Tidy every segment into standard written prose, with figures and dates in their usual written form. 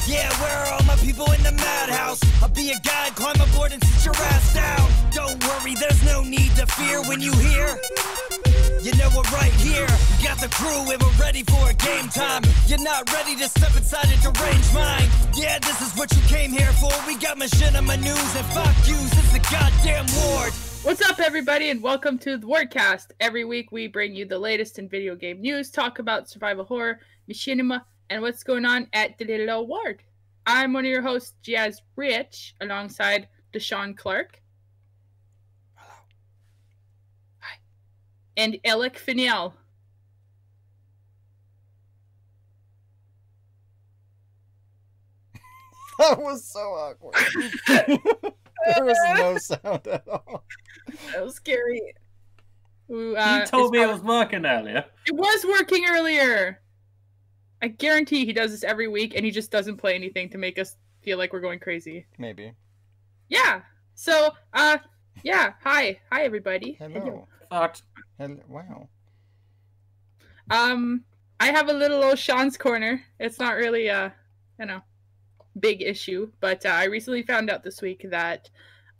Yeah, where are all my people in the madhouse? I'll be a guide, climb aboard and sit your ass down. Don't worry, there's no need to fear when you hear. You know we're right here. We got the crew and we're ready for a game time. You're not ready to step inside a deranged mind. Yeah, this is what you came here for. We got machinima news and fuck yous. It's the goddamn ward. What's up, everybody, and welcome to the Wordcast. Every week we bring you the latest in video game news, talk about survival horror, machinima, and what's going on at the little old ward. I'm one of your hosts, Jazz Rich, alongside Shaun Clark. Hello. Hi. And Alec Funnell. That was so awkward. There was no sound at all. That was scary. Ooh, you told me it was working earlier. It was working earlier. I guarantee he does this every week, and he just doesn't play anything to make us feel like we're going crazy. Maybe. Yeah. So, yeah. Hi, everybody. Hello. Fucked. Hello. Wow. I have a little old Shaun's Corner. It's not really big issue, but I recently found out this week that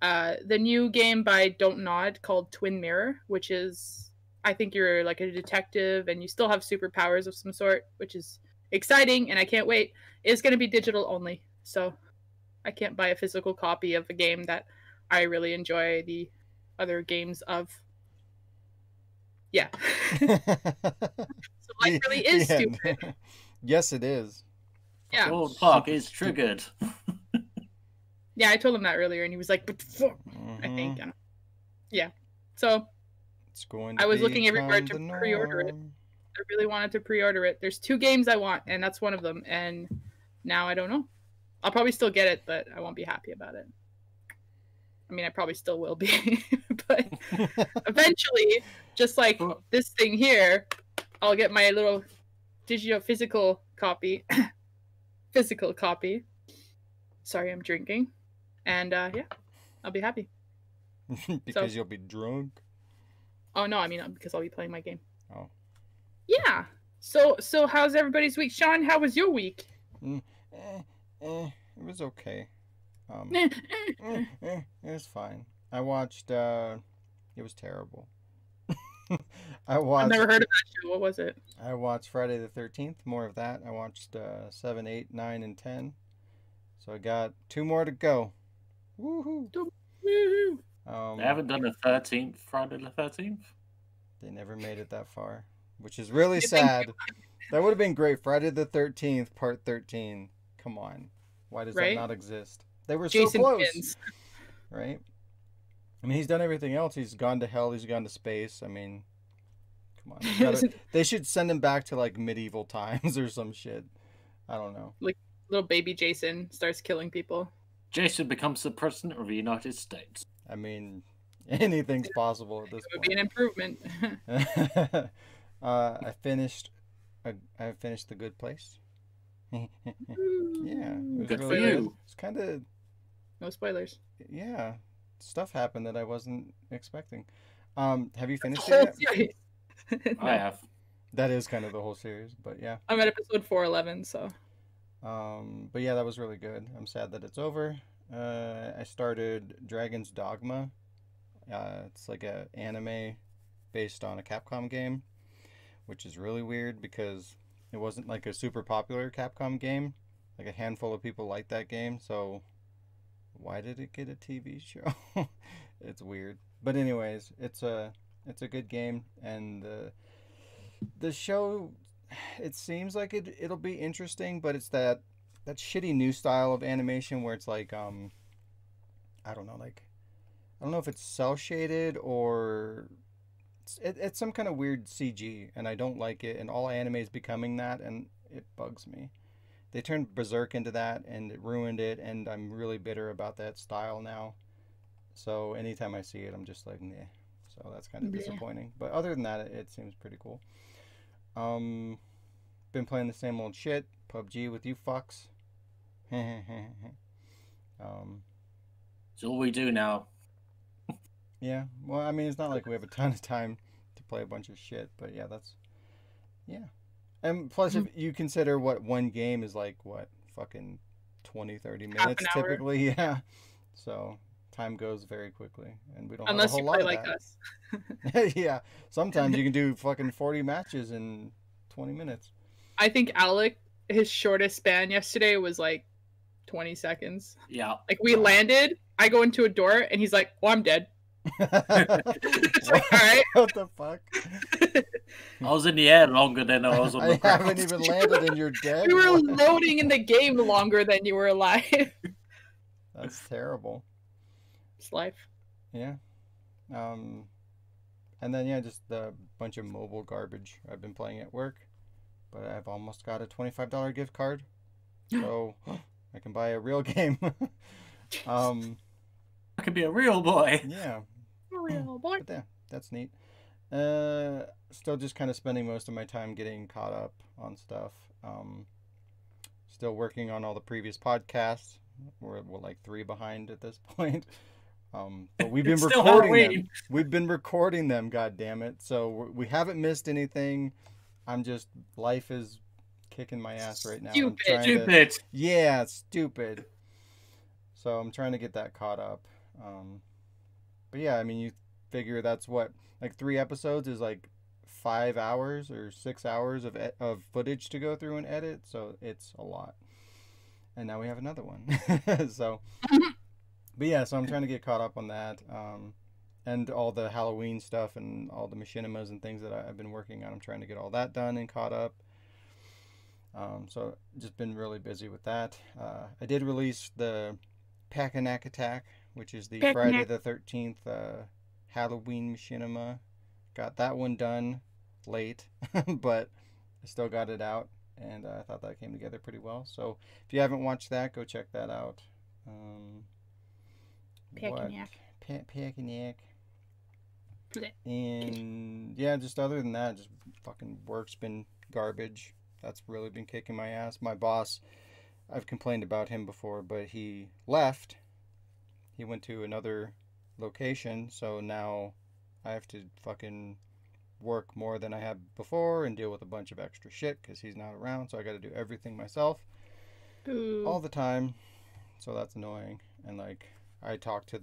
the new game by Don't Nod called Twin Mirror, which is, I think you're like a detective and you still have superpowers of some sort, which is exciting and I can't wait, is going to be digital only. So I can't buy a physical copy of a game that I really enjoy the other games of. Yeah. So life really is stupid. Yes, it is. Yeah. Old Clark is triggered. Yeah, I told him that earlier, and he was like, "But fuck," I think. Yeah. So it's going. I was looking everywhere to pre-order it. I really wanted to pre-order it. There's 2 games I want, and that's one of them. And now I don't know. I'll probably still get it, but I won't be happy about it. I mean, I probably still will be, but eventually, just like this thing here, I'll get my little digital physical copy. Physical copy. Sorry, I'm drinking. And yeah, I'll be happy. Because you'll be drunk? Oh no, I mean because I'll be playing my game. Oh. Yeah. So how's everybody's week? Shaun, how was your week? It was okay. It was fine. I watched it was terrible. I've never heard of that show. What was it? I watched Friday the 13th. More of that. I watched 7, 8, 9, and 10. So I got 2 more to go. Woohoo! Woohoo! They haven't done the 13th, Friday the 13th? They never made it that far, which is really sad. That would have been great. Friday the 13th, part 13. Come on. Why does that not exist? They were Jason so close. Pins. Right? I mean, he's done everything else. He's gone to hell. He's gone to space. I mean, come on. They should send him back to, like, medieval times or some shit. I don't know. Like, little baby Jason starts killing people. Jason becomes the president of the United States. I mean, anything's possible at this point. It would be be an improvement. I finished The Good Place. Yeah. It Good really for you. It's kind of... No spoilers. Yeah. Stuff happened that I wasn't expecting. Have you finished it yet? No. I have. That is kind of the whole series, but yeah. I'm at episode 411, so. But yeah, that was really good. I'm sad that it's over. I started Dragon's Dogma. It's like an anime based on a Capcom game, which is really weird because it wasn't like a super popular Capcom game. Like a handful of people liked that game, so why did it get a TV show? It's weird. But anyways, it's a good game, and the show, it seems like it'll be interesting, but it's that shitty new style of animation where it's like I don't know if it's cel shaded or it's some kind of weird CG, and I don't like it, and all anime is becoming that, and it bugs me. They turned Berserk into that, and it ruined it, and I'm really bitter about that style now. So anytime I see it, I'm just like, nah. So that's kind of disappointing. But other than that, it seems pretty cool. Been playing the same old shit. PUBG with you fucks. It's all we do now. Yeah. Well, I mean, it's not like we have a ton of time to play a bunch of shit, but yeah, yeah. And plus, if you consider what one game is like, what, fucking 20-30 Half minutes an hour. typically. Yeah. So time goes very quickly, and we don't Unless have a you whole play lot like of us. that. Yeah. Sometimes you can do fucking 40 matches in 20 minutes. I think Alec, his shortest span yesterday was like 20 seconds. Yeah. Like we landed, I go into a door, and he's like, "Well, I'm dead." It's like, all right. What the fuck? I was in the air longer than I was on the I ground. haven't even landed and you're dead. We were What? loading in the game longer than you were alive. That's terrible. It's life. Yeah. And then, yeah, just a bunch of mobile garbage I've been playing at work. But I've almost got a $25 gift card. So I can buy a real game. I could be a real boy. Yeah. Real boy. But yeah, that's neat. Still just kind of spending most of my time getting caught up on stuff. Still working on all the previous podcasts. We're like 3 behind at this point. But we've been Still recording them. Halloween. We've been recording them, god damn it. So we haven't missed anything. Life is kicking my ass right now. Stupid. Yeah, stupid. So I'm trying to get that caught up. But yeah, I mean, you figure that's what, like 3 episodes is like 5 hours or 6 hours of footage to go through and edit. So it's a lot. And now we have another one. So, but yeah, so I'm trying to get caught up on that. And all the Halloween stuff and all the machinimas and things that I've been working on. I'm trying to get all that done and caught up. So just been really busy with that. I did release the Pack-a-Knack Attack, which is the Friday the 13th Halloween machinima. Got that one done late, but I still got it out, and I thought that came together pretty well. So if you haven't watched that, go check that out. Pack-a-Knack. Pack-a-Knack. And yeah, just other than that, just fucking work's been garbage. That's really been kicking my ass. My boss, I've complained about him before, but he left. He went to another location, so now I have to fucking work more than I have before and deal with a bunch of extra shit because he's not around, so I got to do everything myself. Ooh. All the time. So that's annoying. And like, I talked to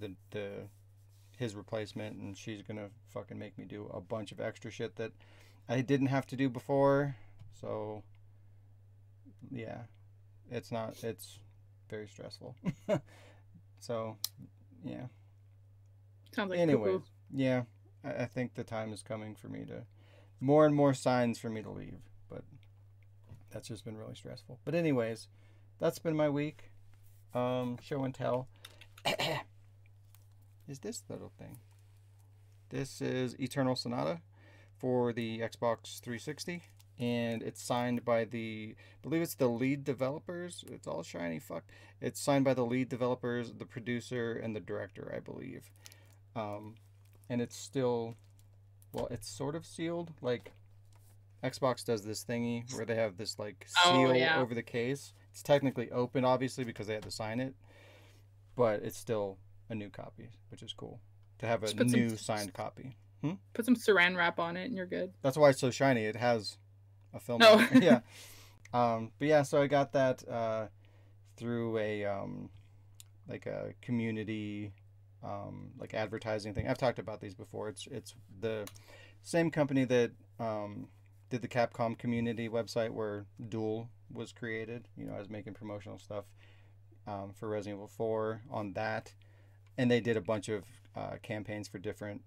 his replacement, and she's gonna fucking make me do a bunch of extra shit that I didn't have to do before. So yeah, it's very stressful. So yeah. Sounds like anyways, poo-poo. yeah, I think the time is coming for me to more and more signs for me to leave, but that's just been really stressful. But anyways, that's been my week. Show and tell. Is this little thing? This is Eternal Sonata for the Xbox 360, and it's signed by I believe it's the lead developers. It's all shiny, fuck. It's signed by the lead developers, the producer, and the director, I believe. And it's still, well, it's sort of sealed. Like, Xbox does this thingy where they have this, like, seal over the case. It's technically open, obviously, because they had to sign it, but it's still a new copy, which is cool to have a new signed copy. Put some saran wrap on it and you're good. That's why it's so shiny. It has a film. Oh. Yeah. But yeah, so I got that through a like a community like advertising thing. I've talked about these before. It's the same company that did the Capcom community website where Duel was created. You know, I was making promotional stuff for Resident Evil 4 on that. And they did a bunch of campaigns for different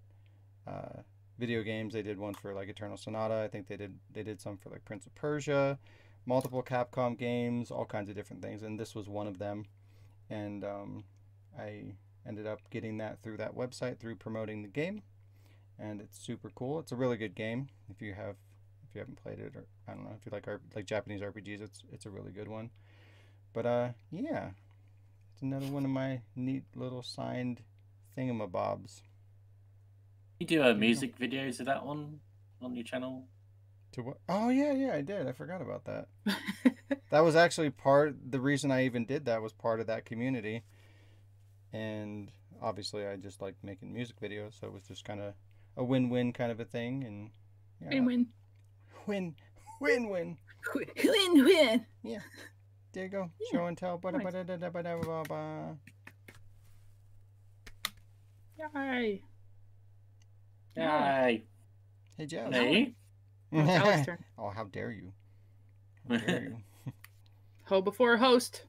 video games. They did one for like Eternal Sonata. I think they did some for like Prince of Persia, multiple Capcom games, all kinds of different things. And this was one of them. And I ended up getting that through that website through promoting the game. And it's super cool. It's a really good game. If you haven't played it, or I don't know, if you like Japanese RPGs, it's a really good one. But yeah. It's another one of my neat little signed thingamabobs. You do music videos of that on your channel? To what? Oh yeah, I did. I forgot about that. That was actually the reason I even did that was part of that community. And obviously I just like making music videos, so it was just kind of a win-win kind of a thing. And yeah, Win-win. Win-win. Win-win. Yeah. There you go. Yeah, Show and tell. nice. Yay. Yay. Hey, Jazz. Me? It's Alex's turn. Oh, how dare you? How dare you? Ho before host.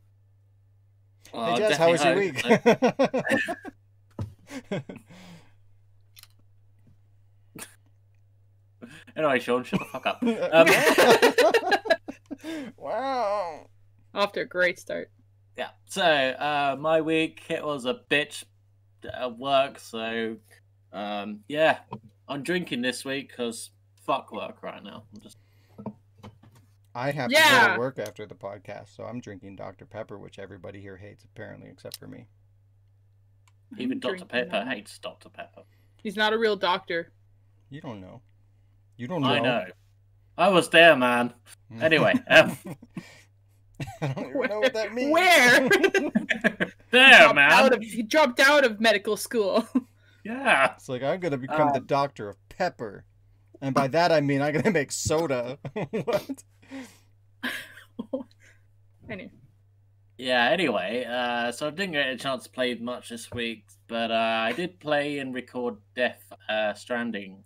Well, Hey, I'll Jazz, how was your definitely week? Anyway, Sean, shut the fuck up. Wow. Off to a great start. Yeah. So, my week, it was a bitch at work. So, yeah, I'm drinking this week because fuck work right now. I'm just. I have to go Yeah. to work after the podcast, so I'm drinking Dr. Pepper, which everybody here hates, apparently, except for me. Even I'm Dr. drinking Pepper that. hates Dr. Pepper. He's not a real doctor. You don't know. You don't know. I know. I was there, man. Anyway, I don't even know what that means. Where? there, man. He dropped out of medical school. Yeah. It's like, I'm going to become the doctor of pepper. And by that, I mean I'm going to make soda. What? Anyway. Yeah, anyway, so I didn't get a chance to play much this week, but I did play and record Death Stranding.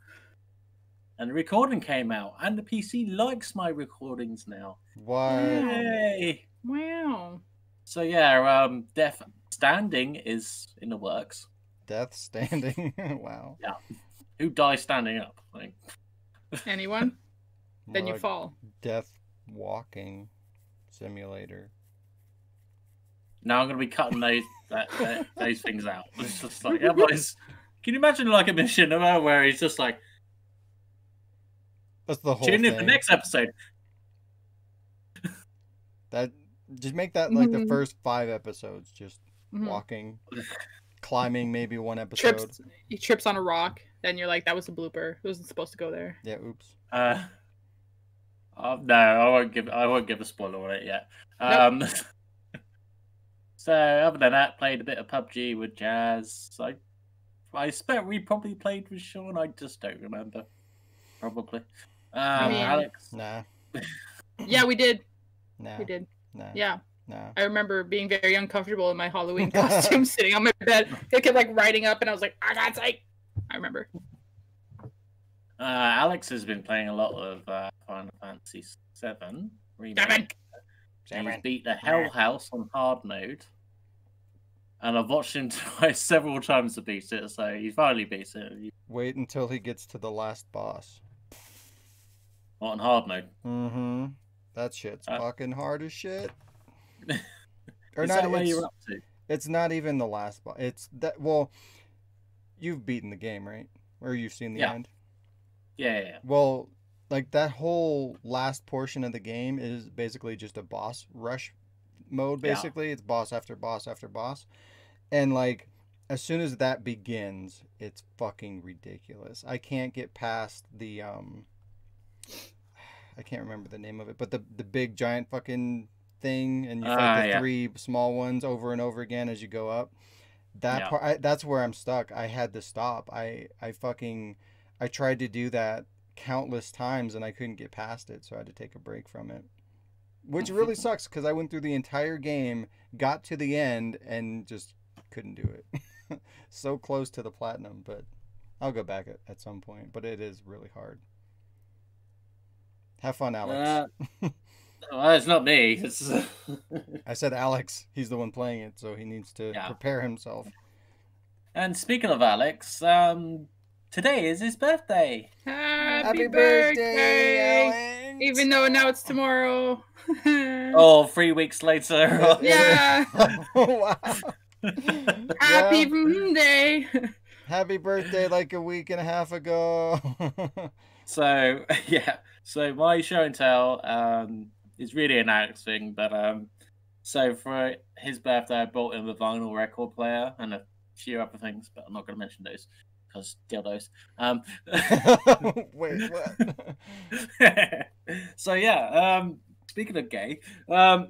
And the recording came out, and the PC likes my recordings now. What? Yay! Wow. So yeah, Death Standing is in the works. Death standing. Wow. Yeah. Who dies standing up? Like, Anyone? Then More you like fall. Death walking simulator. now I'm going to be cutting those things out. It's just like, otherwise, can you imagine like a mission where he's just like, That's the whole tune in thing. the next episode. That just make that like the Mhm. first 5 episodes, just Mhm. walking, climbing maybe one episode. He trips on a rock. Then you're like, that was a blooper. It wasn't supposed to go there. Yeah, oops. No, I won't give a spoiler on it yet. So other than that, played a bit of PUBG with Jazz. I expect we probably played with Sean. I just don't remember. Probably. mean- Alex. Nah. Yeah, we did. Nah. We did. Nah. Yeah. Nah. I remember being very uncomfortable in my Halloween costume sitting on my bed. It kept like riding up and I was like, I got sight. I remember. Alex has been playing a lot of Final Fantasy VII Remake. He's beat the Hell House on hard mode. And I've watched him try several times to beat it, so he finally beats it. Wait until he gets to the last boss. Not on hard mode. Mm-hmm. That shit's fucking hard as shit. Or Is not, that where it's, you're up to? it's not even the last boss. It's that. Well, you've beaten the game, right? Or you've seen the end. Yeah. Well, like that whole last portion of the game is basically just a boss rush mode. Basically, it's boss after boss after boss, and like as soon as that begins, it's fucking ridiculous. I can't get past the I can't remember the name of it, but the big giant fucking thing, and you fight the 3 small ones over and over again as you go up. That part, that's where I'm stuck. I had to stop. I tried to do that countless times and I couldn't get past it, so I had to take a break from it. Which really sucks because I went through the entire game, got to the end, and just couldn't do it. So close to the platinum, but I'll go back at some point. But it is really hard. Have fun, Alex. Well, it's not me. I said Alex. He's the one playing it, so he needs to prepare himself. And speaking of Alex, today is his birthday. Happy birthday, Alex! Even though now it's tomorrow. Oh, 3 weeks later. Yeah. Wow. Happy birthday. Happy birthday like a week and a half ago. So, yeah. So my show and tell is really an Alex thing, but so for his birthday I bought him a vinyl record player and a few other things, but I'm not going to mention those because dildos. Wait, what? So yeah, speaking of gay, I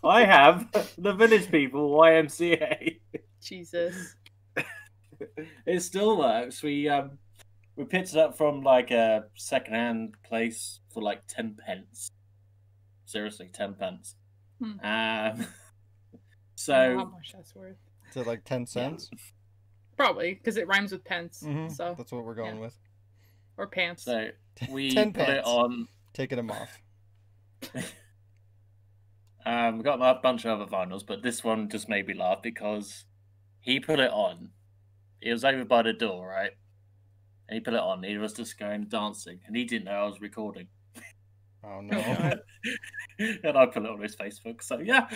have the Village People YMCA. Jesus. It still works. We picked it up from like a second-hand place for like 10 pence. seriously, 10 pence. Hmm. So I don't know how much that's worth. Is it like 10 cents? Probably, because it rhymes with pence. Mm-hmm. So That's what we're going with. Or pants. So we 10 put it pence. on. Taking them off. We got a bunch of other vinyls, but this one just made me laugh because he put it on. It was over by the door, right? And he put it on. He was just going dancing, and he didn't know I was recording. Oh no. And I put it on his Facebook. So yeah.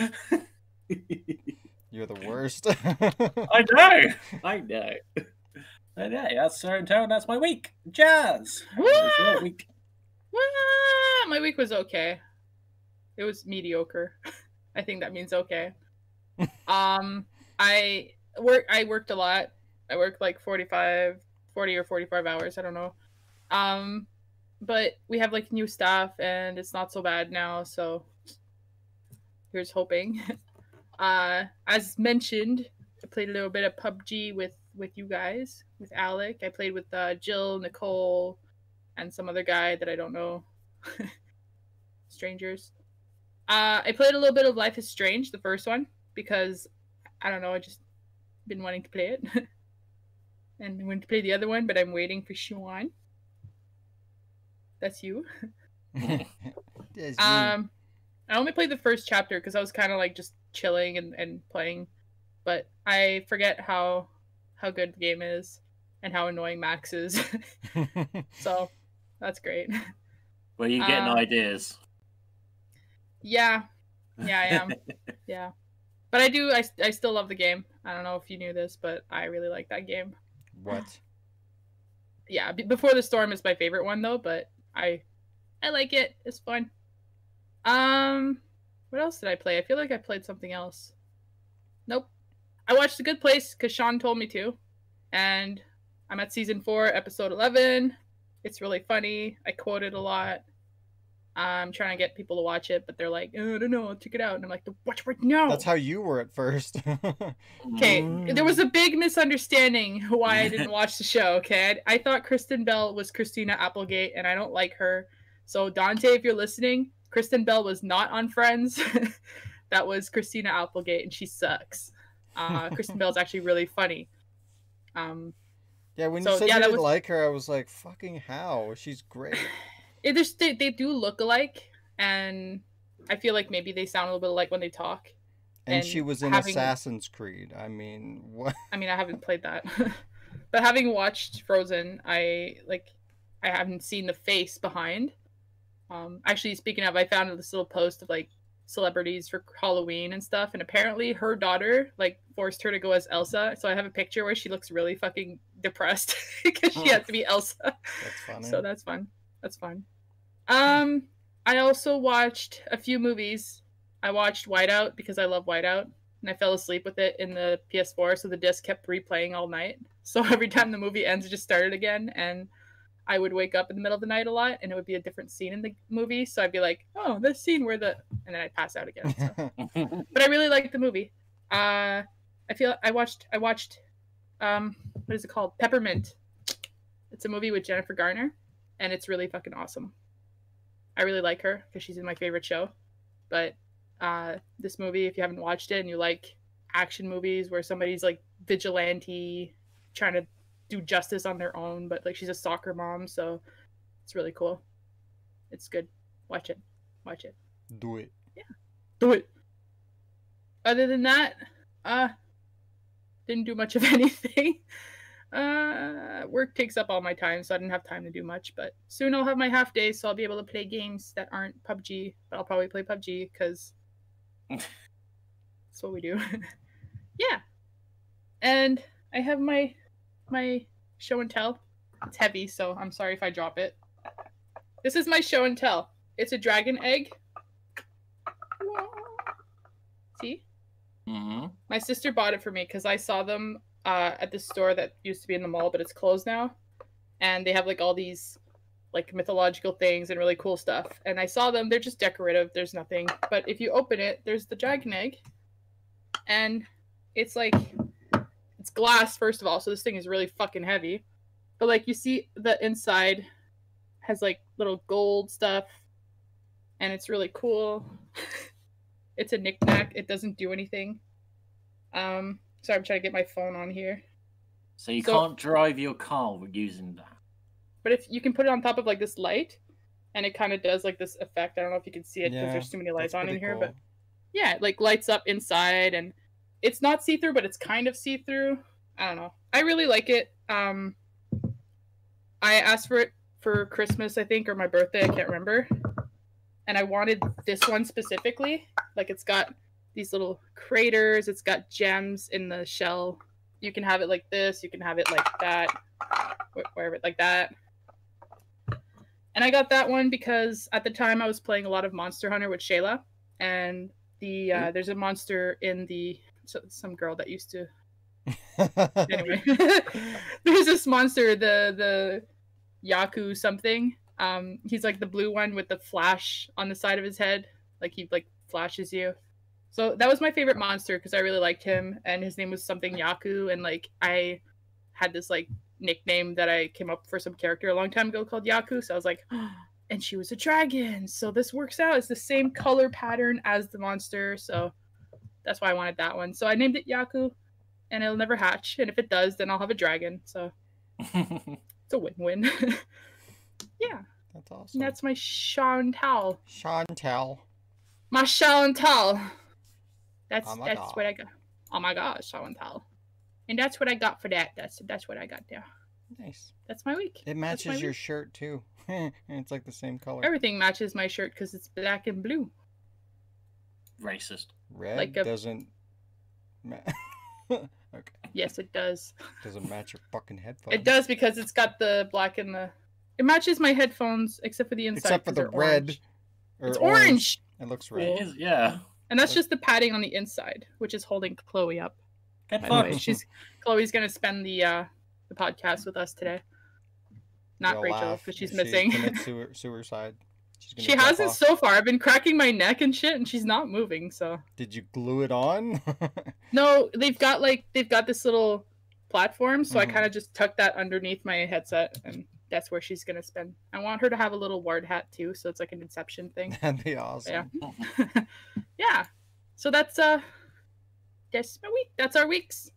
You're the worst. I know. And yeah, that's Shaun Clark, and that's my week. Jazz. It's your week. My week was okay. It was mediocre. I think that means okay. I worked a lot. I worked like 40 or 45 hours, I don't know. But we have like new staff and it's not so bad now, so here's hoping. As mentioned, I played a little bit of PUBG with you guys, with Alec. I played with Jill, Nicole, and some other guy that I don't know. Strangers. I played a little bit of Life is Strange, the first one, because I don't know, I just been wanting to play it. And I wanted to play the other one, but I'm waiting for Shaun. That's you. That's me. I only played the first chapter because I was kind of like just chilling and playing, but I forget how good the game is and how annoying Max is. So that's great. Were you getting ideas? Yeah, I am. Yeah, but I still love the game. I don't know if you knew this, but I really like that game. What? Yeah, Before the Storm is my favorite one though, but I like it. It's fun. What else did I play? I feel like I played something else. Nope. I watched The Good Place because Shaun told me to, and I'm at season 4, episode 11. It's really funny. I quote it a lot. I'm trying to get people to watch it, but they're like, oh, I don't know, I'll check it out. And I'm like, watch right now. That's how you were at first. Okay, there was a big misunderstanding why I didn't watch the show, okay? I thought Kristen Bell was Christina Applegate, and I don't like her. So, Dante, if you're listening, Kristen Bell was not on Friends. That was Christina Applegate, and she sucks. Kristen Bell's actually really funny. Yeah, when you said you didn't like her, I was like, fucking how? She's great. They do look alike, and I feel like maybe they sound a little bit alike when they talk. And she was in Assassin's Creed. I mean, what? I mean, I haven't played that. But having watched Frozen, I haven't seen the face behind. Actually, speaking of, I found this little post of like celebrities for Halloween and stuff, and apparently her daughter like forced her to go as Elsa. So I have a picture where she looks really fucking depressed because she had to be Elsa. That's funny. So that's fun. That's fun. I also watched a few movies. I watched Whiteout because I love Whiteout, and I fell asleep with it in the PS4, so the disc kept replaying all night. So every time the movie ends, it just started again, and I would wake up in the middle of the night a lot, and it would be a different scene in the movie. So I'd be like, "Oh, this scene where the," and then I'd pass out again. So. But I really liked the movie. I watched. What is it called? Peppermint. It's a movie with Jennifer Garner, and it's really fucking awesome. I really like her because she's in my favorite show. But this movie, if you haven't watched it and you like action movies where somebody's like vigilante trying to do justice on their own, but like she's a soccer mom, so it's really cool. It's good. Watch it. Do it. Yeah. Do it. Other than that, didn't do much of anything. Work takes up all my time, so I didn't have time to do much, but soon I'll have my half day, so I'll be able to play games that aren't PUBG, but I'll probably play PUBG because that's what we do. Yeah. And I have my show and tell. It's heavy, so I'm sorry if I drop it. This is my show and tell. It's a dragon egg. See? Mm-hmm. My sister bought it for me because I saw them at this store that used to be in the mall, but it's closed now. And they have like all these like mythological things and really cool stuff. And I saw them. They're just decorative. There's nothing. But if you open it, there's the dragon egg. And it's like, it's glass, first of all. So this thing is really fucking heavy. But like you see the inside has like little gold stuff. and it's really cool. It's a knick-knack. It doesn't do anything. Sorry, I'm trying to get my phone on here. So you can't drive your car using that. But if you can put it on top of like this light, and it kind of does like this effect. I don't know if you can see it because there's too many lights on in here, but yeah, it like lights up inside, and it's not see-through, but it's kind of see-through. I don't know. I really like it. I asked for it for Christmas, I think, or my birthday. I can't remember. And I wanted this one specifically. Like, it's got these little craters. It's got gems in the shell. You can have it like this. You can have it like that. Wherever, like that. And I got that one because at the time I was playing a lot of Monster Hunter with Shayla. And there's a monster in some girl that used to... Anyway. There's this monster, the Yaku something. He's like the blue one with the flash on the side of his head, like he like flashes you. So that was my favorite monster because I really liked him, and his name was something Yaku, and like I had this like nickname that I came up for some character a long time ago called Yaku. So I was like, oh, and she was a dragon, so this works out. It's the same color pattern as the monster, so that's why I wanted that one. So I named it Yaku, and it'll never hatch. And if it does, then I'll have a dragon. So it's a win-win. Yeah. That's awesome. And that's my Shaun Clark. My Shaun Clark. That's what I got. Oh my gosh, Shaun Clark. And that's what I got for that. That's what I got there. Nice. That's my week. It matches your shirt too. It's like the same color. Everything matches my shirt because it's black and blue. Racist. Red like doesn't. Okay. Yes, it does. Doesn't match your fucking headphones. It does because it's got the black and the. It matches my headphones except for the inside. Except for the red. It's orange. It looks red. It is, yeah. And that's just the padding on the inside, which is holding Chloe up. Anyway, Chloe's gonna spend the podcast with us today. Not Rachel, because she's missing. Suicide. She hasn't so far. I've been cracking my neck and shit, and she's not moving. So. Did you glue it on? No, they've got this little platform, so I kind of just tucked that underneath my headset, and that's where she's gonna spend. I want her to have a little ward hat too, so it's like an Inception thing. That'd be awesome. Yeah. Yeah. So that's my week. That's our weeks.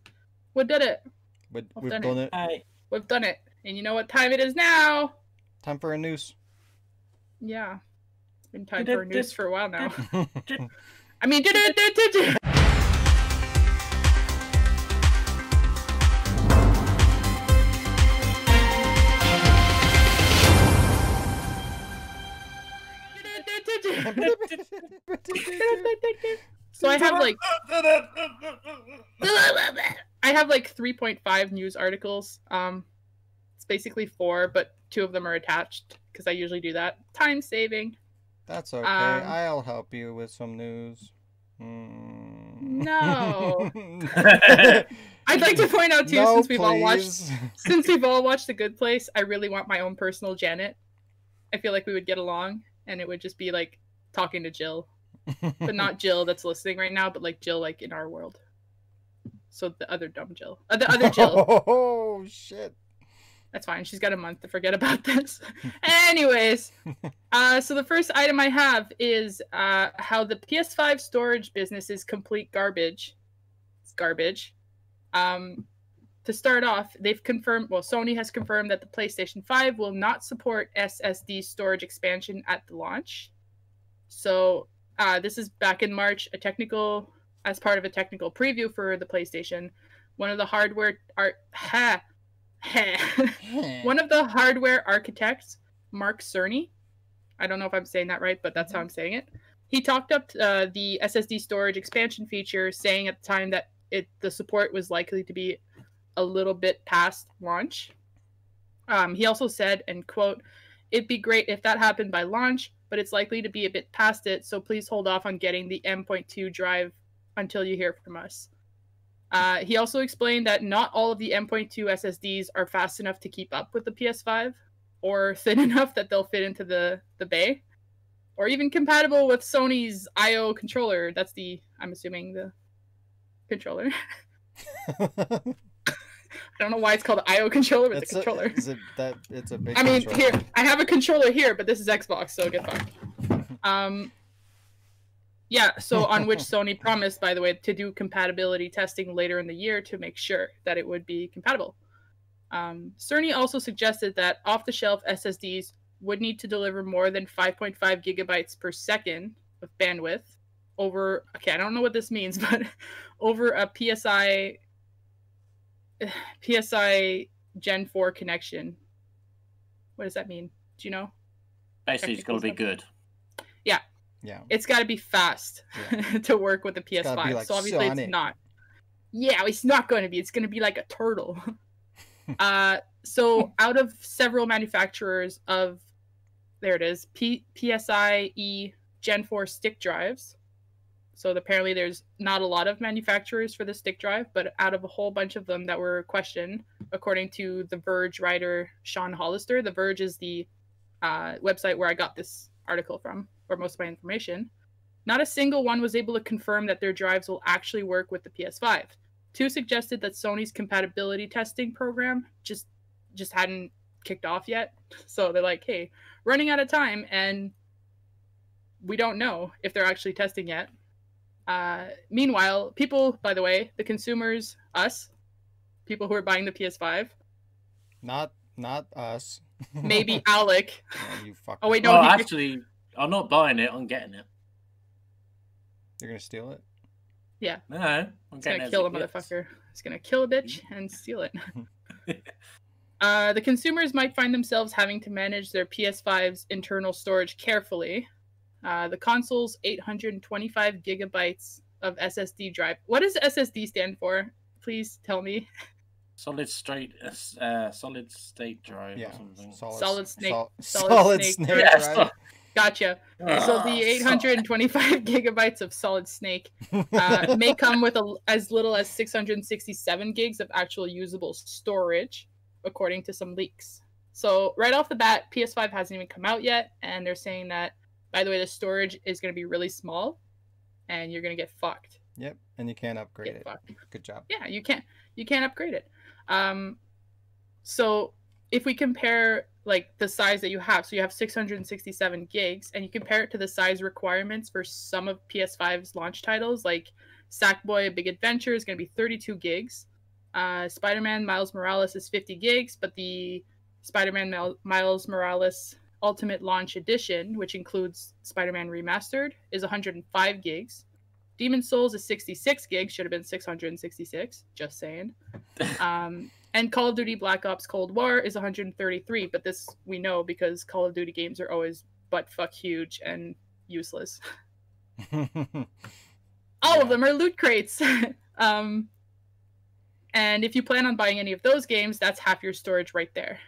We did it. We've done it. We've done it. And you know what time it is now? Time for a news. Yeah. It's been time for a news for a while now. I mean, did it. So I have like 3.5 news articles. It's basically 4, but 2 of them are attached because I usually do that. Time saving. That's okay. I'll help you with some news. No. I'd like to point out too, since we've all watched The Good Place, I really want my own personal Janet. I feel like we would get along, and it would just be like talking to Jill, but not Jill that's listening right now, but like Jill like in our world. So the other dumb Jill, the other Jill. Oh shit. That's fine. She's got a month to forget about this. Anyways, so the first item I have is how the PS5 storage business is complete garbage. It's garbage. To start off, Sony has confirmed that the PlayStation 5 will not support SSD storage expansion at the launch. So this is back in March, as part of a technical preview for the PlayStation. One of the hardware architects, Mark Cerny, I don't know if I'm saying that right, but that's how I'm saying it. He talked up the SSD storage expansion feature, saying at the time that the support was likely to be a little bit past launch. He also said, and quote, "It'd be great if that happened by launch, but it's likely to be a bit past it, so please hold off on getting the M.2 drive until you hear from us." He also explained that not all of the M.2 SSDs are fast enough to keep up with the PS5, or thin enough that they'll fit into the bay, or even compatible with Sony's I/O controller. That's I'm assuming the controller. I don't know why it's called I/O controller, but it's a controller. It's a big controller. Here, I have a controller here, but this is Xbox, so get fucked. Yeah, so on which Sony promised, by the way, to do compatibility testing later in the year to make sure that it would be compatible. Cerny also suggested that off-the-shelf SSDs would need to deliver more than 5.5 gigabytes per second of bandwidth over, okay, I don't know what this means, but over a PSI Gen 4 connection. What does that mean? Do you know? Basically, it's got to be good. Yeah. Yeah. It's got to be fast to work with the PS5. Like so obviously Sonic. it's not. Yeah, it's not going to be. It's going to be like a turtle. So out of several manufacturers of, there it is, PSIe Gen 4 stick drives. So apparently there's not a lot of manufacturers for the stick drive, but out of a whole bunch of them that were questioned, according to The Verge writer Sean Hollister, The Verge is the website where I got this article from, or most of my information, not a single one was able to confirm that their drives will actually work with the PS5. Two suggested that Sony's compatibility testing program just hadn't kicked off yet. So they're like, hey, running out of time, and we don't know if they're actually testing yet. Meanwhile, people, by the way, the consumers, us, people who are buying the PS5. Not us. Maybe Alec. Oh, you fucker. Oh, wait, no. Well, actually, I'm not buying it. I'm getting it. You're going to steal it? Yeah. No, I'm He's getting gonna it. kill a motherfucker. He's gonna kill a bitch and steal it. The consumers might find themselves having to manage their PS5's internal storage carefully. The console's 825 gigabytes of SSD drive. What does SSD stand for? Please tell me. Solid state drive or something. Solid snake. Solid snake drive. Gotcha. So the 825 gigabytes of Solid Snake may come with as little as 667 gigs of actual usable storage, according to some leaks. So right off the bat, PS5 hasn't even come out yet, and they're saying that, by the way, the storage is going to be really small, and you're going to get fucked. Yep, and you can't upgrade it. Fucked. Good job. Yeah, you can't upgrade it. So if we compare like the size that you have, so you have 667 gigs, and you compare it to the size requirements for some of PS5's launch titles, like Sackboy: A Big Adventure is going to be 32 gigs. Spider-Man Miles Morales is 50 gigs, but the Spider-Man Miles Morales Ultimate Launch Edition, which includes Spider-Man Remastered, is 105 gigs. Demon's Souls is 66 gigs, should have been 666, just saying. And Call of Duty Black Ops Cold War is 133, but this we know because Call of Duty games are always butt-fuck huge and useless. All of them are loot crates. And if you plan on buying any of those games, that's half your storage right there.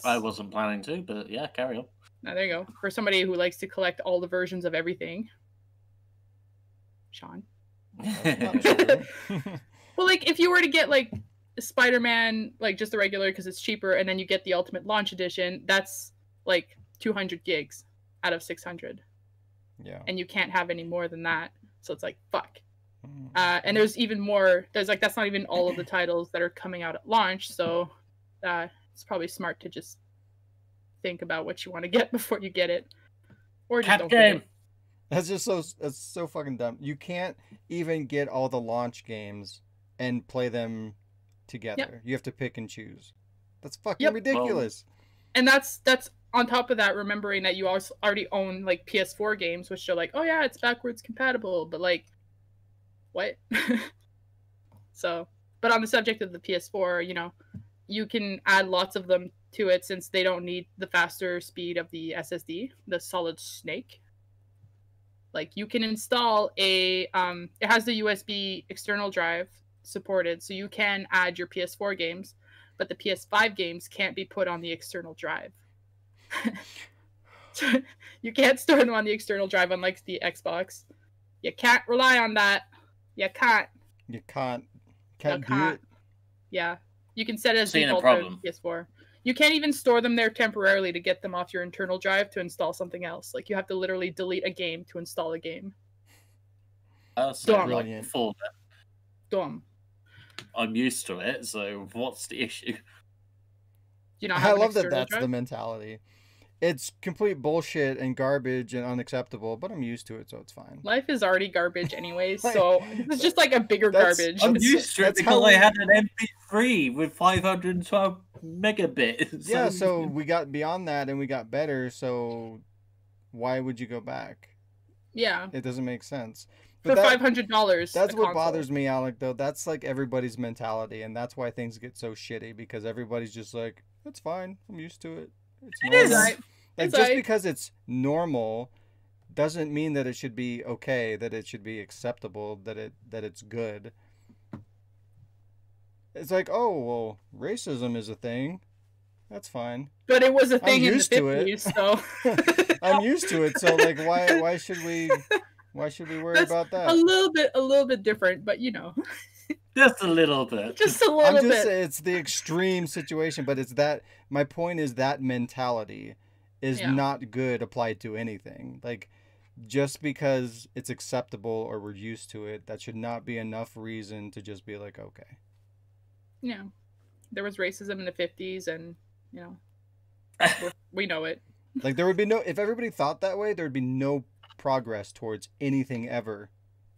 I wasn't planning to, but yeah, carry on. Now, there you go. For somebody who likes to collect all the versions of everything. Sean. Well, like, if you were to get, like, Spider-Man, like, just the regular because it's cheaper, and then you get the Ultimate Launch Edition, that's, like, 200 gigs out of 600. Yeah. And you can't have any more than that. So it's like, fuck. And there's even more. There's, like, that's not even all of the titles that are coming out at launch, so it's probably smart to just think about what you want to get before you get it. Or just don't get it. That's so fucking dumb. You can't even get all the launch games and play them together. Yep. You have to pick and choose. That's fucking ridiculous. And that's on top of that, remembering that you also already own like PS4 games, which are like, oh yeah, it's backwards compatible, but like, what? So, but on the subject of the PS4, you know, you can add lots of them to it since they don't need the faster speed of the SSD, the Solid Snake. Like, you can install it has the USB external drive supported, so you can add your PS4 games, but the PS5 games can't be put on the external drive. You can't store them on the external drive, unlike the Xbox. You can't rely on that. You can't do it. Yeah. You can set it as default for PS4. You can't even store them there temporarily to get them off your internal drive to install something else. Like, you have to literally delete a game to install a game. That's brilliant. Dumb. I'm used to it, so what's the issue? I love that that's the mentality. It's complete bullshit and garbage and unacceptable, but I'm used to it, so it's fine. Life is already garbage anyways, Like, so it's just like a bigger garbage. I'm used to it that's because how I we- had an MP3 with 512 megabits. Yeah, so we got beyond that and we got better, so why would you go back? Yeah, It doesn't make sense. for But $500. that's a what console. bothers me, Alec, though. That's like everybody's mentality, and that's why things get so shitty, because everybody's just like, it's fine, I'm used to it. It's It is. normal. Right. Like, It's just alright. because it's normal doesn't mean that it should be okay, that it should be acceptable, that it's good. It's like, oh, well, racism is a thing. That's fine. But it was a I'm thing in the used to it. 50s, so I'm used to it, so like why should we worry That's about that? a little bit different, but Just a little bit. just a I'm little just bit. it's the extreme situation, but it's that my point is that mentality is Yeah. not good applied to anything. Like, just because it's acceptable or we're used to it, that should not be enough reason to just be like, okay. Yeah, there was racism in the 50s, and we know it. Like, there would be no, if everybody thought that way, there would be no progress towards anything ever.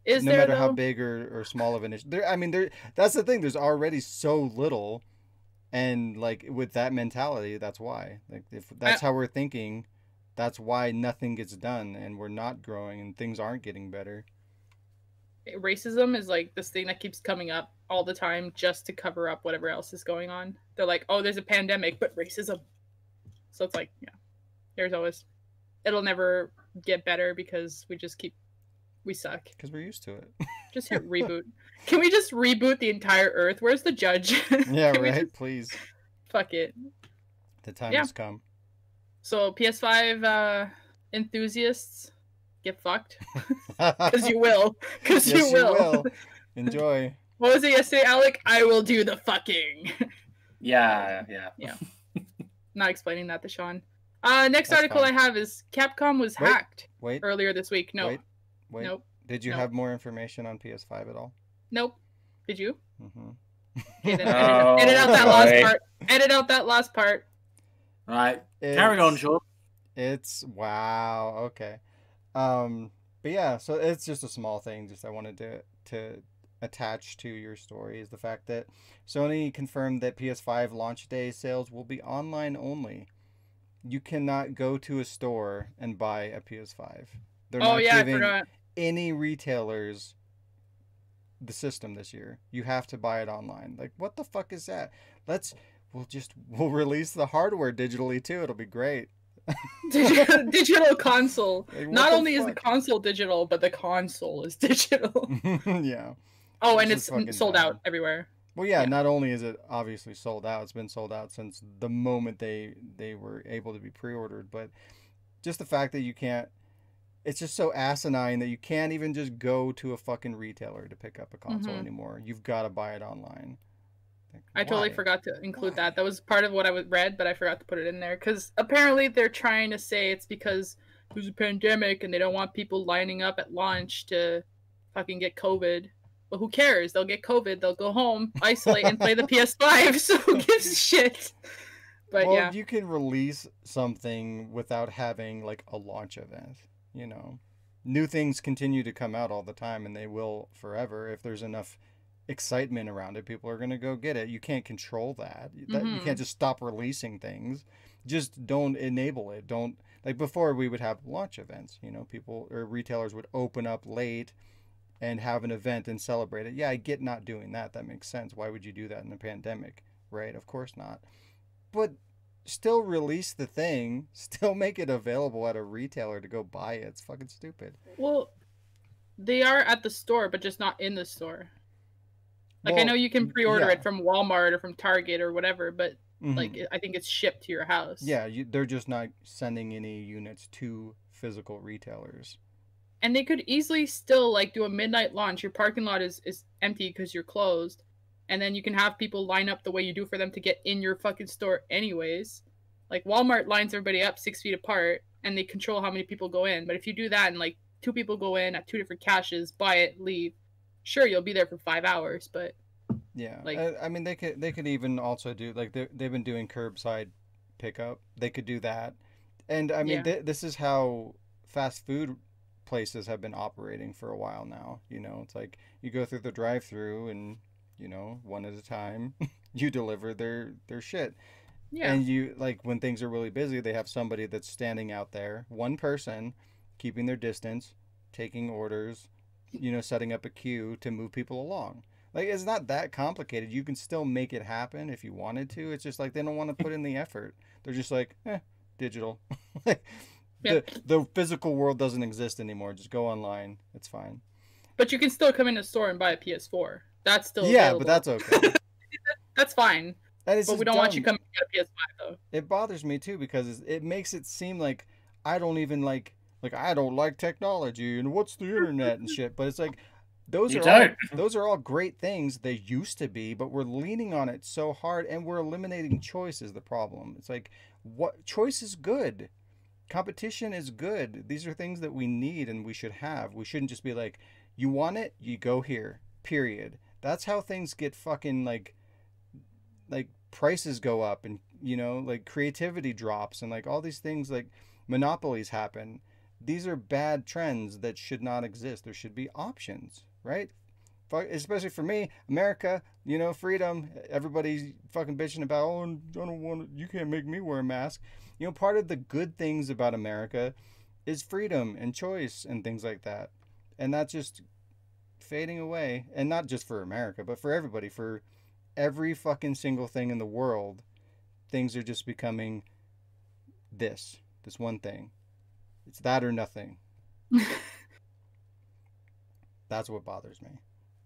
Is No there matter though? how big or small of an issue. That's the thing. There's already so little, and like with that mentality, that's why. Like, if that's how we're thinking, that's why nothing gets done, and we're not growing, and things aren't getting better. Racism is like this thing that keeps coming up all the time just to cover up whatever else is going on. They're like, oh, there's a pandemic, but racism. So it's like, there's always, it'll never get better because we suck. Because we're used to it. Just hit reboot. Can we just reboot the entire Earth? Where's the judge? Yeah, Can we right. just- Please, Fuck it. the time Yeah. has come. So PS5 enthusiasts, get fucked. Because you will. Because Yes, you will. Enjoy. What was it yesterday, Alec? I will do the fucking. Yeah. Not explaining that to Shaun. Next That's article fine. I have is Capcom was Wait. hacked Wait. earlier this week. No. Wait. Nope. Did you Nope. have more information on PS5 at all? Nope. Did you? Mm-hmm. Okay, then Oh, edit out that last boy. part. Edit out that last part. Right. Carry on, Sean. It's wow. Okay. But yeah, so it's just a small thing. Just I wanted to attach to your story is the fact that Sony confirmed that PS5 launch day sales will be online only. You cannot go to a store and buy a PS5. They're Oh not yeah, I giving forgot. any retailers the system this year. You have to buy it online. Like, what the fuck is that? We'll release the hardware digitally too. It'll be great. Digital console. Like, what Not the only is the fuck? console digital, but the console is digital. Yeah. Oh, This and is it's fucking sold dumb. out everywhere. Well, yeah, Yeah. not only is it obviously sold out, it's been sold out since the moment they were able to be pre-ordered, but just the fact that you can't, it's just so asinine that you can't even just go to a fucking retailer to pick up a console Mhm. anymore. You've got to buy it online. Like, I totally why? forgot to include Why? that. That was part of what I read, but I forgot to put it in there because apparently they're trying to say it's because there's a pandemic and they don't want people lining up at launch to fucking get COVID. But who cares? They'll get COVID. They'll go home, isolate, and play the PS5. So who gives a shit? But Well, yeah, you can release something without having like a launch event, you know. New things continue to come out all the time and they will forever. If there's enough excitement around it, people are going to go get it. You can't control that. You Mhm. can't just stop releasing things. Just don't enable it. Don't, like before we would have launch events, you know, people or retailers would open up late and have an event and celebrate it. Yeah, I get not doing that. That makes sense. Why would you do that in a pandemic? Right? Of course not. But still release the thing, still make it available at a retailer to go buy it. It's fucking stupid. well, they are at the store, but just not in the store. Like I Well, know you can pre-order yeah. it from Walmart or from Target or whatever, but Mhm. like I think it's shipped to your house. Yeah, they're just not sending any units to physical retailers. And they could easily still like do a midnight launch. Your parking lot is empty because you're closed, and then you can have people line up the way you do for them to get in your fucking store anyways. Like Walmart lines everybody up 6 feet apart, and they control how many people go in. But if you do that and like 2 people go in at 2 different caches, buy it, leave, sure you'll be there for 5 hours, but Yeah, Like- I mean they could even also do like they've been doing curbside pickup. They could do that. And I mean, Yeah. this is how fast food places have been operating for a while now. You know, it's like you go through the drive-through and, you know, one at a time, you deliver their shit. Yeah. And you, like, when things are really busy, they have somebody that's standing out there, one person, keeping their distance, taking orders, you know, setting up a queue to move people along. Like, it's not that complicated. You can still make it happen if you wanted to. It's just like they don't want to put in the effort. They're just like, digital. Like, Yep. the physical world doesn't exist anymore. Just go online. It's fine. But you can still come in a store and buy a PS4. That's still Yeah, available. but that's okay. That's fine. And it's But just we don't want dumb. you coming to get a PS5 though. It bothers me too because it makes it seem like I don't even like I don't like technology and what's the internet and shit. But it's like those You are all, don't. those are all great things. They used to be, but we're leaning on it so hard and we're eliminating choice is the problem. It's like what choice is good. Competition is good. These are things that we need and we should have. We shouldn't just be like, you want it, you go here. Period. That's how things get fucking like prices go up and you know like creativity drops and like all these things like monopolies happen. These are bad trends that should not exist. There should be options, right? Especially for me, America, you know, freedom. Everybody's fucking bitching about, oh, I don't want you can't make me wear a mask. You know, part of the good things about America is freedom and choice and things like that. And that's just fading away. And not just for America, but for everybody, for every fucking single thing in the world. Things are just becoming this one thing. It's that or nothing. That's what bothers me.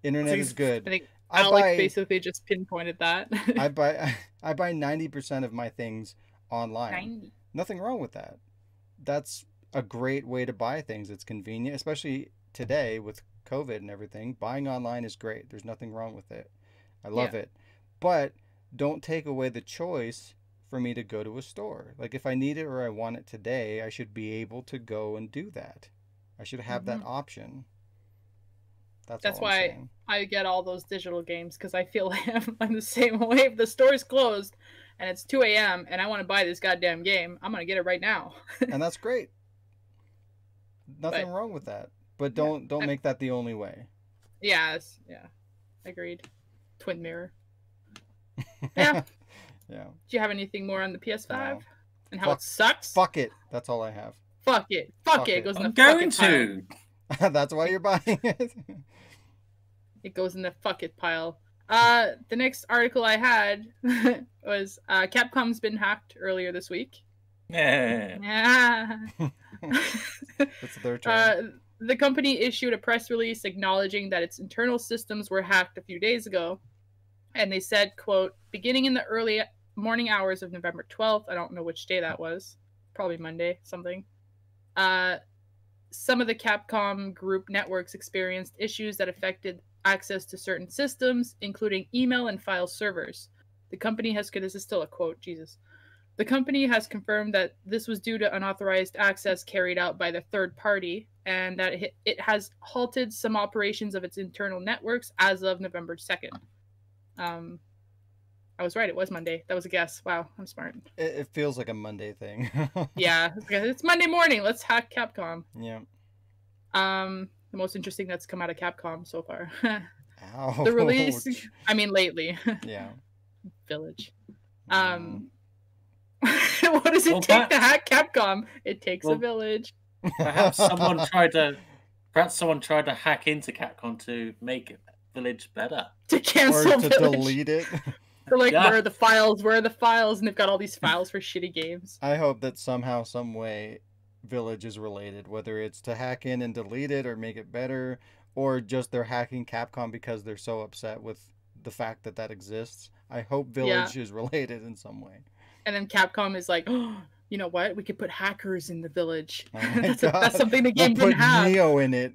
Internet is good. I think I Alec buy basically just pinpointed that. I buy 90% of my things online. 90. Nothing wrong with that. That's a great way to buy things. It's convenient, especially today with COVID and everything. Buying online is great. There's nothing wrong with it. I love it. But don't take away the choice for me to go to a store. Like if I need it or I want it today, I should be able to go and do that. I should have that option. That's all I'm why saying. I get all those digital games because I feel like I'm the same way. If the store's closed and it's 2 a.m. and I want to buy this goddamn game, I'm gonna get it right now. And that's great. Nothing wrong with that. But don't make that the only way. Yeah, agreed. Twin mirror. Yeah. Yeah. Do you have anything more on the PS5 No. and how it sucks? Fuck it. That's all I have. Fuck it. Fuck it. It goes in the I'm going fucking pile. to. That's why you're buying it. It goes in the fuck it pile. The next article I had was Capcom's been hacked earlier this week. Yeah. Yeah. It's their turn. The company issued a press release acknowledging that its internal systems were hacked a few days ago. And they said, quote, beginning in the early morning hours of November 12th, I don't know which day that was, probably Monday, something. Some of the Capcom group networks experienced issues that affected access to certain systems, including email and file servers. The company has, this is still a quote, Jesus. The company has confirmed that this was due to unauthorized access carried out by the third party, and that it has halted some operations of its internal networks as of November 2nd. I was right. It was Monday. That was a guess. Wow, I'm smart. It feels like a Monday thing. Yeah, it's Monday morning. Let's hack Capcom. Yeah. The most interesting that's come out of Capcom so far. Ouch. The release. I mean, lately. Yeah. Village. What does it take to hack Capcom? It takes a village. Perhaps someone tried to hack into Capcom to make Village better. To cancel or to Village. delete it. They're like, where are the files? Where are the files? And they've got all these files for shitty games. I hope that somehow, some way, Village is related. Whether it's to hack in and delete it or make it better, or just they're hacking Capcom because they're so upset with the fact that that exists. I hope Village is related in some way. And then Capcom is like, oh, you know what? We could put hackers in the Village. Oh that's something the game didn't have. Neo in it.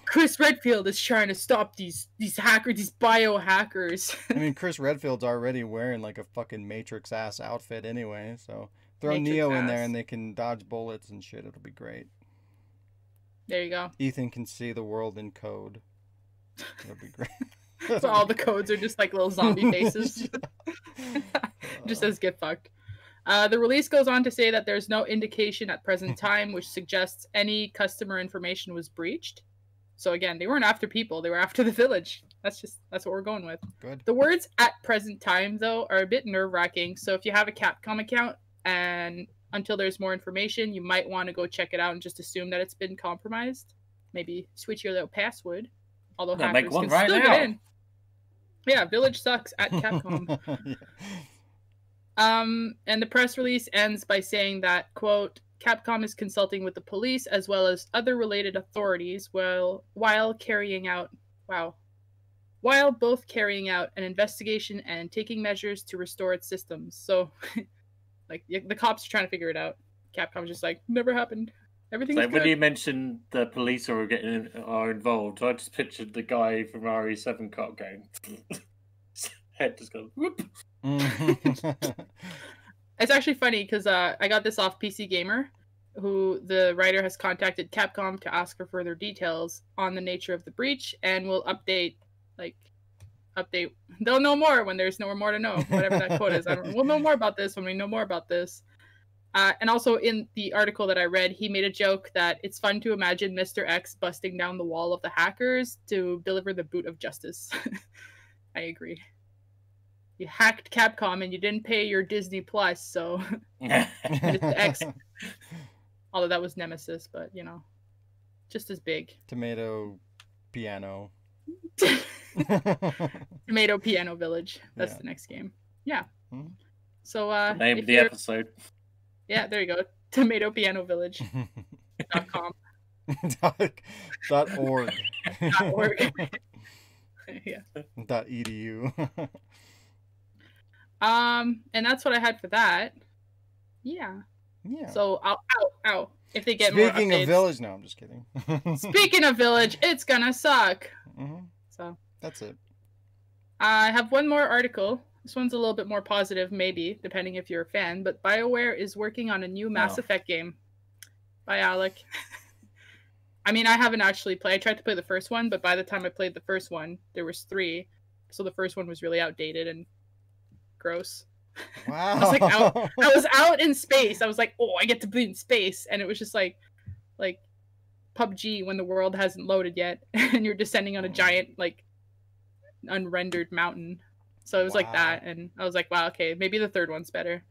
Chris Redfield is trying to stop these hackers, these biohackers. I mean, Chris Redfield's already wearing like a fucking Matrix ass outfit anyway, so throw Matrix Neo in there ass. and they can dodge bullets and shit. It'll be great. There you go. Ethan can see the world in code. It'll be great. So all the codes are just like little zombie faces. Just says get fucked. The release goes on to say that there's no indication at present time which suggests any customer information was breached. So again, they weren't after people, they were after the village. That's what we're going with. Good. The words "at present time" though are a bit nerve-wracking. So if you have a Capcom account and until there's more information, you might want to go check it out and just assume that it's been compromised. Maybe switch your little password. Although Yeah, hackers make one can right still now. get in. Yeah, village sucks at Capcom. Yeah. And the press release ends by saying that, quote, Capcom is consulting with the police as well as other related authorities while both carrying out an investigation and taking measures to restore its systems. So, like, the cops are trying to figure it out. Capcom's just like, never happened. Everything's So good. when you mentioned the police are involved, I just pictured the guy from RE7 cop going. Head just goes whoop. It's actually funny because I got this off PC Gamer, who the writer has contacted Capcom to ask for further details on the nature of the breach and will update. They'll know more when there's no more to know, whatever that quote is. We'll know more about this when we know more about this. And also in the article that I read, he made a joke that it's fun to imagine Mr. X busting down the wall of the hackers to deliver the boot of justice. I agree. You hacked Capcom and you didn't pay your Disney Plus, so Mr. X. Although that was Nemesis, but just as big. Tomato piano. Tomato Piano Village. That's the next game. Yeah. Hmm. So name of the episode. Yeah, there you go. Tomato Piano Village. .com. .org. .org. Yeah. .edu. And that's what I had for that. Yeah. Yeah. So ow. If they get more updates. Speaking of village, no, I'm just kidding. Speaking of village, it's gonna suck. Mm-hmm. So that's it. I have one more article. This one's a little bit more positive, maybe, depending if you're a fan. But BioWare is working on a new Mass Effect game by Alec. I mean, I haven't actually played. I tried to play the first one, but by the time I played the first one, there was 3. So the first one was really outdated and gross. Wow. I was out in space. I was like, oh, I get to be in space. And it was just like PUBG when the world hasn't loaded yet and you're descending on a giant, unrendered mountain. So it was like that. And I was like, wow, okay, maybe the third one's better.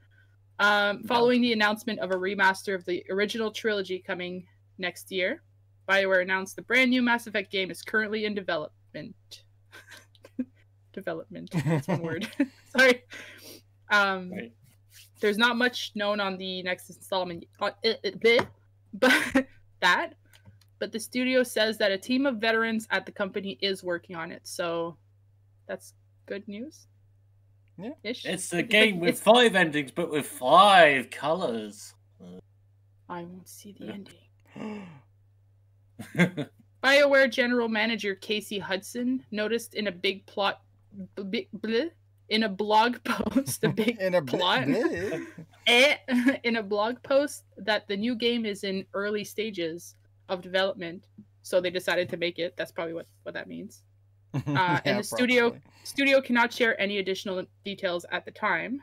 Following the announcement of a remaster of the original trilogy coming next year, BioWare announced the brand new Mass Effect game is currently in development. Development. That's one word. Sorry. Right. There's not much known on the next installment, but the studio says that a team of veterans at the company is working on it. So that's good news. Yeah. It's a game with 5 endings, but with 5 colors. I won't see the ending. BioWare general manager Casey Hudson noticed in a big plot, in a blog post, in a blog post that the new game is in early stages of development. So they decided to make it. That's probably what that means. And the studio cannot share any additional details at the time.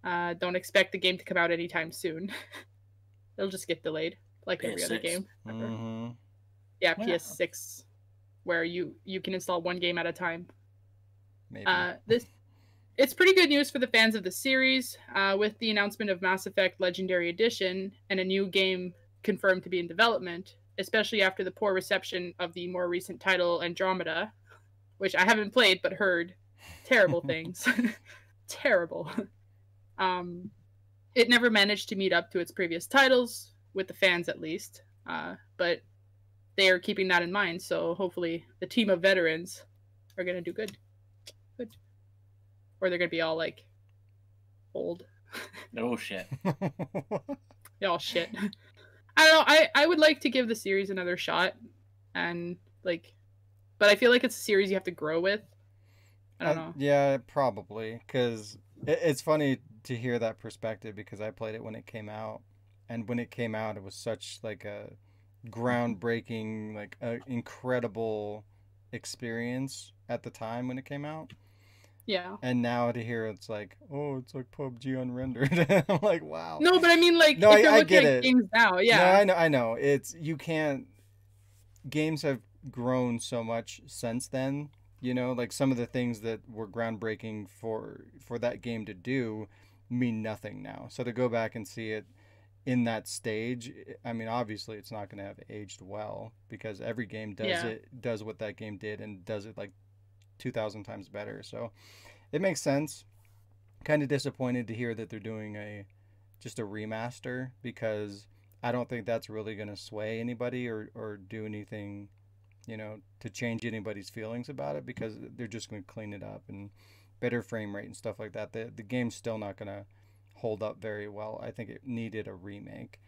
Don't expect the game to come out anytime soon. It'll just get delayed, like every other game. Mm-hmm. Yeah, PS6, where you can install one game at a time. Maybe. It's pretty good news for the fans of the series, with the announcement of Mass Effect Legendary Edition and a new game confirmed to be in development, especially after the poor reception of the more recent title Andromeda, which I haven't played but heard terrible things. Terrible. It never managed to meet up to its previous titles, with the fans at least, but they are keeping that in mind, so hopefully the team of veterans are going to do good. Or they're going to be all, old. Oh, shit. They're all shit. I don't know, I would like to give the series another shot, and, but I feel like it's a series you have to grow with. I don't know. Yeah, probably, because it's funny to hear that perspective, because I played it when it came out, and when it came out, it was such, a groundbreaking, incredible experience at the time when it came out. Yeah. And now to hear it's like, oh, it's like PUBG unrendered. I'm like, wow. No, but I mean, like, No, if you're I looking get at it. games now, No, yeah. I know. It's you can't. Games have grown so much since then. You know, like some of the things that were groundbreaking for that game to do mean nothing now. So to go back and see it in that stage, I mean, obviously it's not going to have aged well because every game does what that game did and does it like 2,000 times better. So it makes sense. Kind of disappointed to hear that they're doing just a remaster because I don't think that's really going to sway anybody or do anything, to change anybody's feelings about it because they're just going to clean it up and better frame rate and stuff like that. The game's still not going to hold up very well. I think it needed a remake.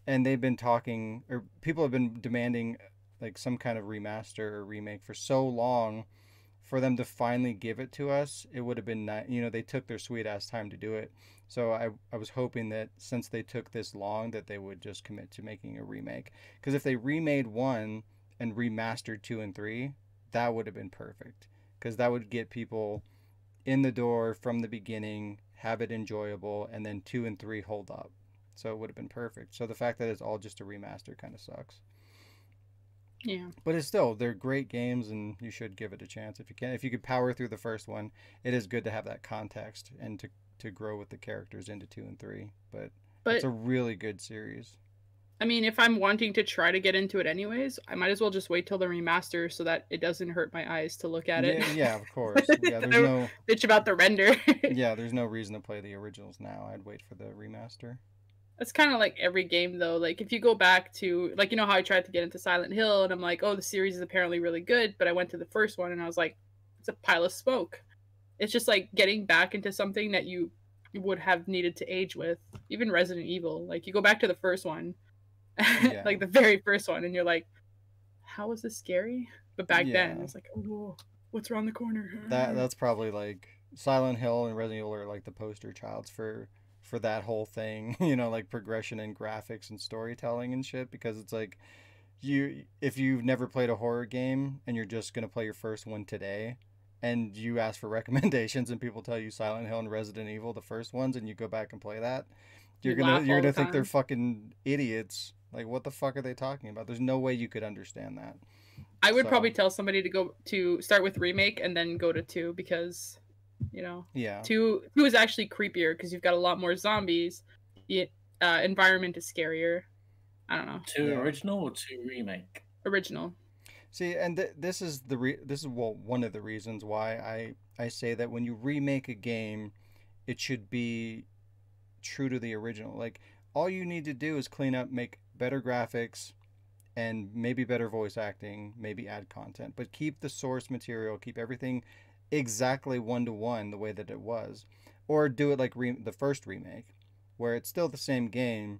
And they've been talking, or people have been demanding like some kind of remaster or remake for so long. For them to finally give it to us, it would have been nice. They took their sweet ass time to do it. So I was hoping that since they took this long that they would just commit to making a remake. Because if they remade 1 and remastered 2 and 3, that would have been perfect. Because that would get people in the door from the beginning, have it enjoyable, and then 2 and 3 hold up. So it would have been perfect. So the fact that it's all just a remaster kind of sucks. Yeah. But they're great games and you should give it a chance if you can. If you could power through the first one, it is good to have that context and to grow with the characters into 2 and 3. But it's a really good series. I mean, if I'm wanting to try to get into it anyways, I might as well just wait till the remaster so that it doesn't hurt my eyes to look at it. Yeah, of course. Yeah, there's no bitch about the render. Yeah, there's no reason to play the originals now. I'd wait for the remaster. It's kind of like every game, though. Like, if you go back to, like, how I tried to get into Silent Hill, and I'm like, oh, the series is apparently really good, but I went to the first one, and I was like, it's a pile of smoke. It's just, like, getting back into something that you would have needed to age with. Even Resident Evil. Like, you go back to the first one, like, the very first one, and you're like, how was this scary? But back then, it's like, oh, what's around the corner? That's probably, like, Silent Hill and Resident Evil are, like, the poster childs for that whole thing, like progression and graphics and storytelling and shit, because it's like if you've never played a horror game and you're just going to play your first one today and you ask for recommendations and people tell you Silent Hill and Resident Evil, the first ones, and you go back and play that, you're gonna think they're fucking idiots. Like, what the fuck are they talking about? There's no way you could understand that. I would probably tell somebody to start with remake and then go to 2 because yeah, 2 is actually creepier because you've got a lot more zombies. The environment is scarier. I don't know. 2 original or 2 remake? Original. See, and this is one of the reasons why I say that when you remake a game, it should be true to the original. Like, all you need to do is clean up, make better graphics, and maybe better voice acting, maybe add content, but keep the source material, keep everything exactly 1-to-1 the way that it was, or do it like the first remake where it's still the same game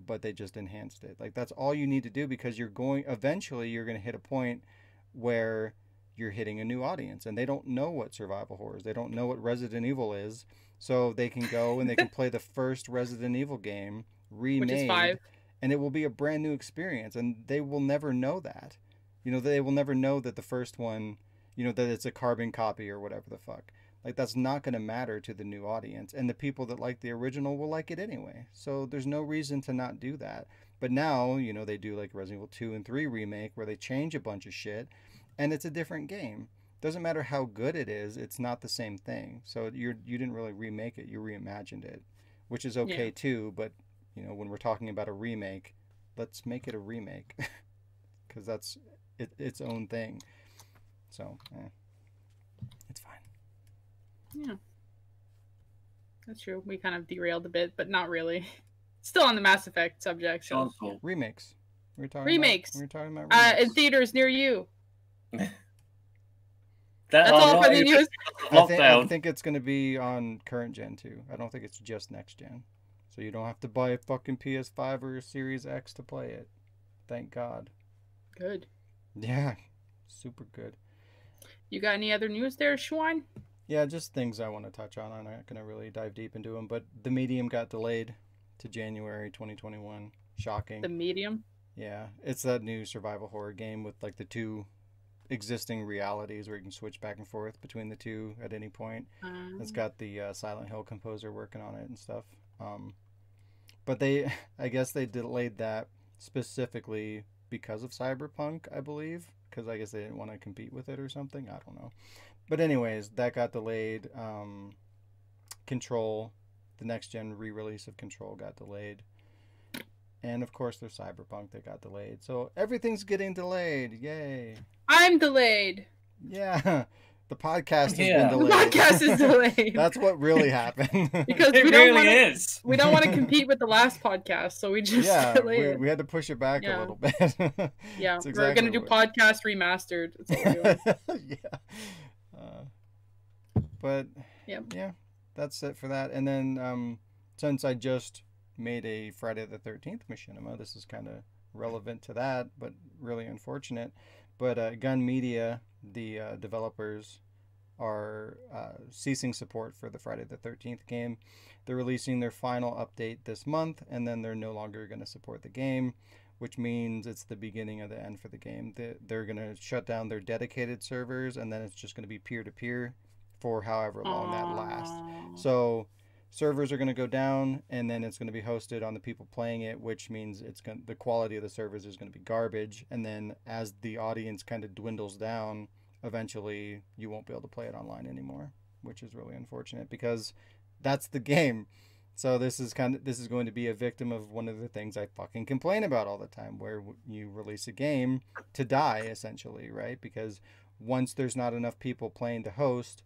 but they just enhanced it. Like, that's all you need to do, because eventually you're going to hit a point where you're hitting a new audience and they don't know what survival horror is, they don't know what Resident Evil is, so they can go and they can play the first Resident Evil game remade, which is 5, and it will be a brand new experience, and they will never know that. They will never know that the first one, that it's a carbon copy or whatever the fuck. Like, that's not going to matter to the new audience. And the people that like the original will like it anyway. So there's no reason to not do that. But now, they do like Resident Evil 2 and 3 remake where they change a bunch of shit and it's a different game. Doesn't matter how good it is, it's not the same thing. So you didn't really remake it, you reimagined it, which is okay too. But, when we're talking about a remake, let's make it a remake because that's its own thing. So, it's fine. Yeah. That's true. We kind of derailed a bit, but not really. Still on the Mass Effect subject. So. Remakes. We're talking about remakes. In theaters near you. That's all for the news. I think it's going to be on current gen too. I don't think it's just next gen. So you don't have to buy a fucking PS5 or a Series X to play it. Thank God. Good. Yeah. Super good. You got any other news there, Shaun? Yeah, just things I want to touch on. I'm not going to really dive deep into them, but The Medium got delayed to January 2021. Shocking. The Medium? Yeah, it's that new survival horror game with like the 2 existing realities where you can switch back and forth between the two at any point. It's got the Silent Hill composer working on it and stuff. But I guess they delayed that specifically because of Cyberpunk, I believe, because I guess they didn't want to compete with it or something. I don't know. But anyways, that got delayed. Control, the next gen re-release of Control got delayed. And of course there's Cyberpunk that got delayed. So everything's getting delayed. Yay. I'm delayed. Yeah. The podcast has been The delayed. podcast is delayed. That's what really happened. Because It we don't really wanna, is. We don't want to compete with the last podcast, so we just delay it. we had to push it back a little bit. Yeah, That's we're exactly gonna do what- podcast remastered. That's what we're doing. Yeah. But yeah, that's it for that. And then since I just made a Friday the 13th machinima, this is kind of relevant to that, but really unfortunate. But Gun Media, the developers, are ceasing support for the Friday the 13th game. They're releasing their final update this month, and then they're no longer going to support the game, which means it's the beginning of the end for the game. They're going to shut down their dedicated servers, and then it's just going to be peer-to-peer for however long that lasts. So servers are going to go down, and then it's going to be hosted on the people playing it, which means the quality of the servers is going to be garbage. And then as the audience kind of dwindles down, eventually you won't be able to play it online anymore, which is really unfortunate because that's the game. So this is going to be a victim of one of the things I fucking complain about all the time, where you release a game to die, essentially, right? Because once there's not enough people playing to host,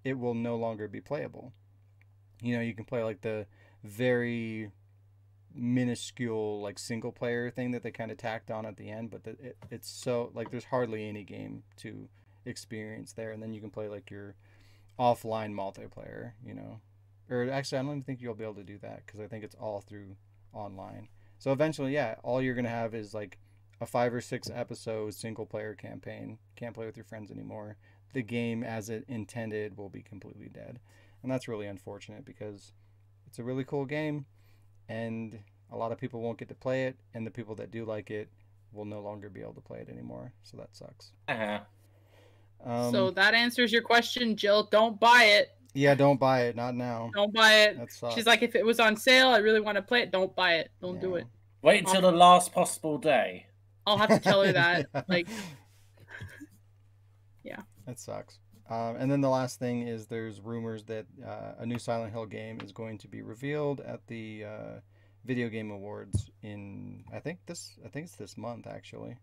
it will no longer be playable. You know, you can play like the very minuscule like single player thing that they kind of tacked on at the end, but it's so like there's hardly any game to experience there. And then you can play like your offline multiplayer, you know, or actually I don't even think you'll be able to do that because I think it's all through online. So eventually, yeah, all you're gonna have is like a 5 or 6 episode single player campaign. Can't play with your friends anymore. The game as it intended will be completely dead. And that's really unfortunate because it's a really cool game and a lot of people won't get to play it, and the people that do like it will no longer be able to play it anymore. So that sucks. So that answers your question, Jill. Don't buy it. Yeah, don't buy it. Not now. Don't buy it. That sucks. She's like, if it was on sale, I really want to play it. Don't buy it. Don't do it. Wait until the last possible day. I'll have to tell her that. Like, yeah. That sucks. And then the last thing is there's rumors that a new Silent Hill game is going to be revealed at the Video Game Awards in I think it's this month actually,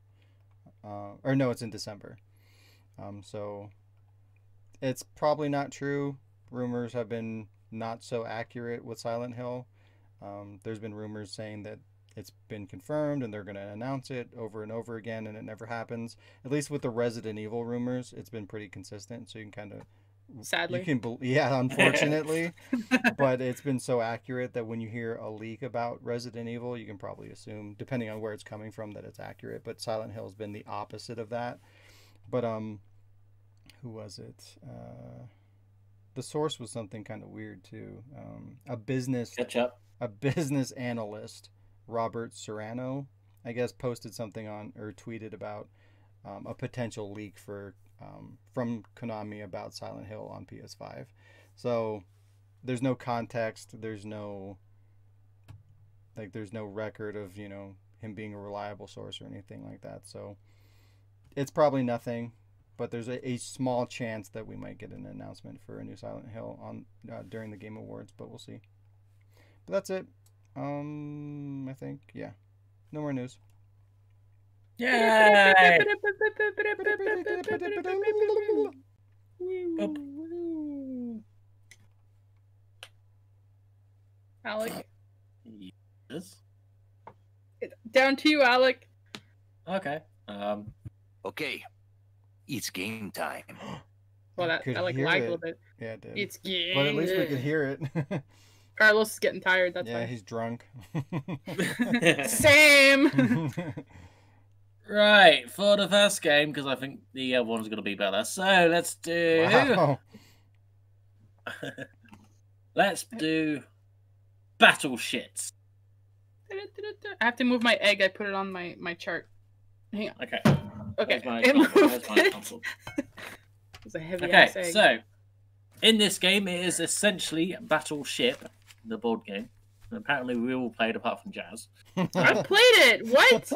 or no, it's in December. So it's probably not true. Rumors have been not so accurate with Silent Hill. There's been rumors saying that it's been confirmed and they're going to announce it over and over again, and it never happens. At least with the Resident Evil rumors, it's been pretty consistent. So you can kind of, sadly, yeah, unfortunately, but it's been so accurate that when you hear a leak about Resident Evil, you can probably assume, depending on where it's coming from, that it's accurate. But Silent Hill has been the opposite of that. But who was it? The source was something kind of weird too. A business analyst, Robert Serrano, I guess, posted something on or tweeted about a potential leak for from Konami about Silent Hill on PS5. So there's no context, there's no record of, you know, him being a reliable source or anything like that. So it's probably nothing, but there's a small chance that we might get an announcement for a new Silent Hill on during the Game Awards, but we'll see. But that's it. I think, yeah. No more news. Yay! Alec. Yes. Down to you, Alec. Okay. Okay. It's game time. Well, that like lagged a little bit. Yeah, it did. It's game. But at least we could hear it. Carlos is getting tired. That's yeah, fine. he's drunk. Same. Right, for the first game, because I think the other one's going to be better. So let's do. Wow. Let's do battle shits. I have to move my egg. I put it on my chart. Hang on. Okay. Okay. There's my It example. There's moved my it. example. It's a heavy Okay, ass egg. so in this game, it is essentially Battleship, the board game. And apparently, we all played apart from Jazz. I've played it. What?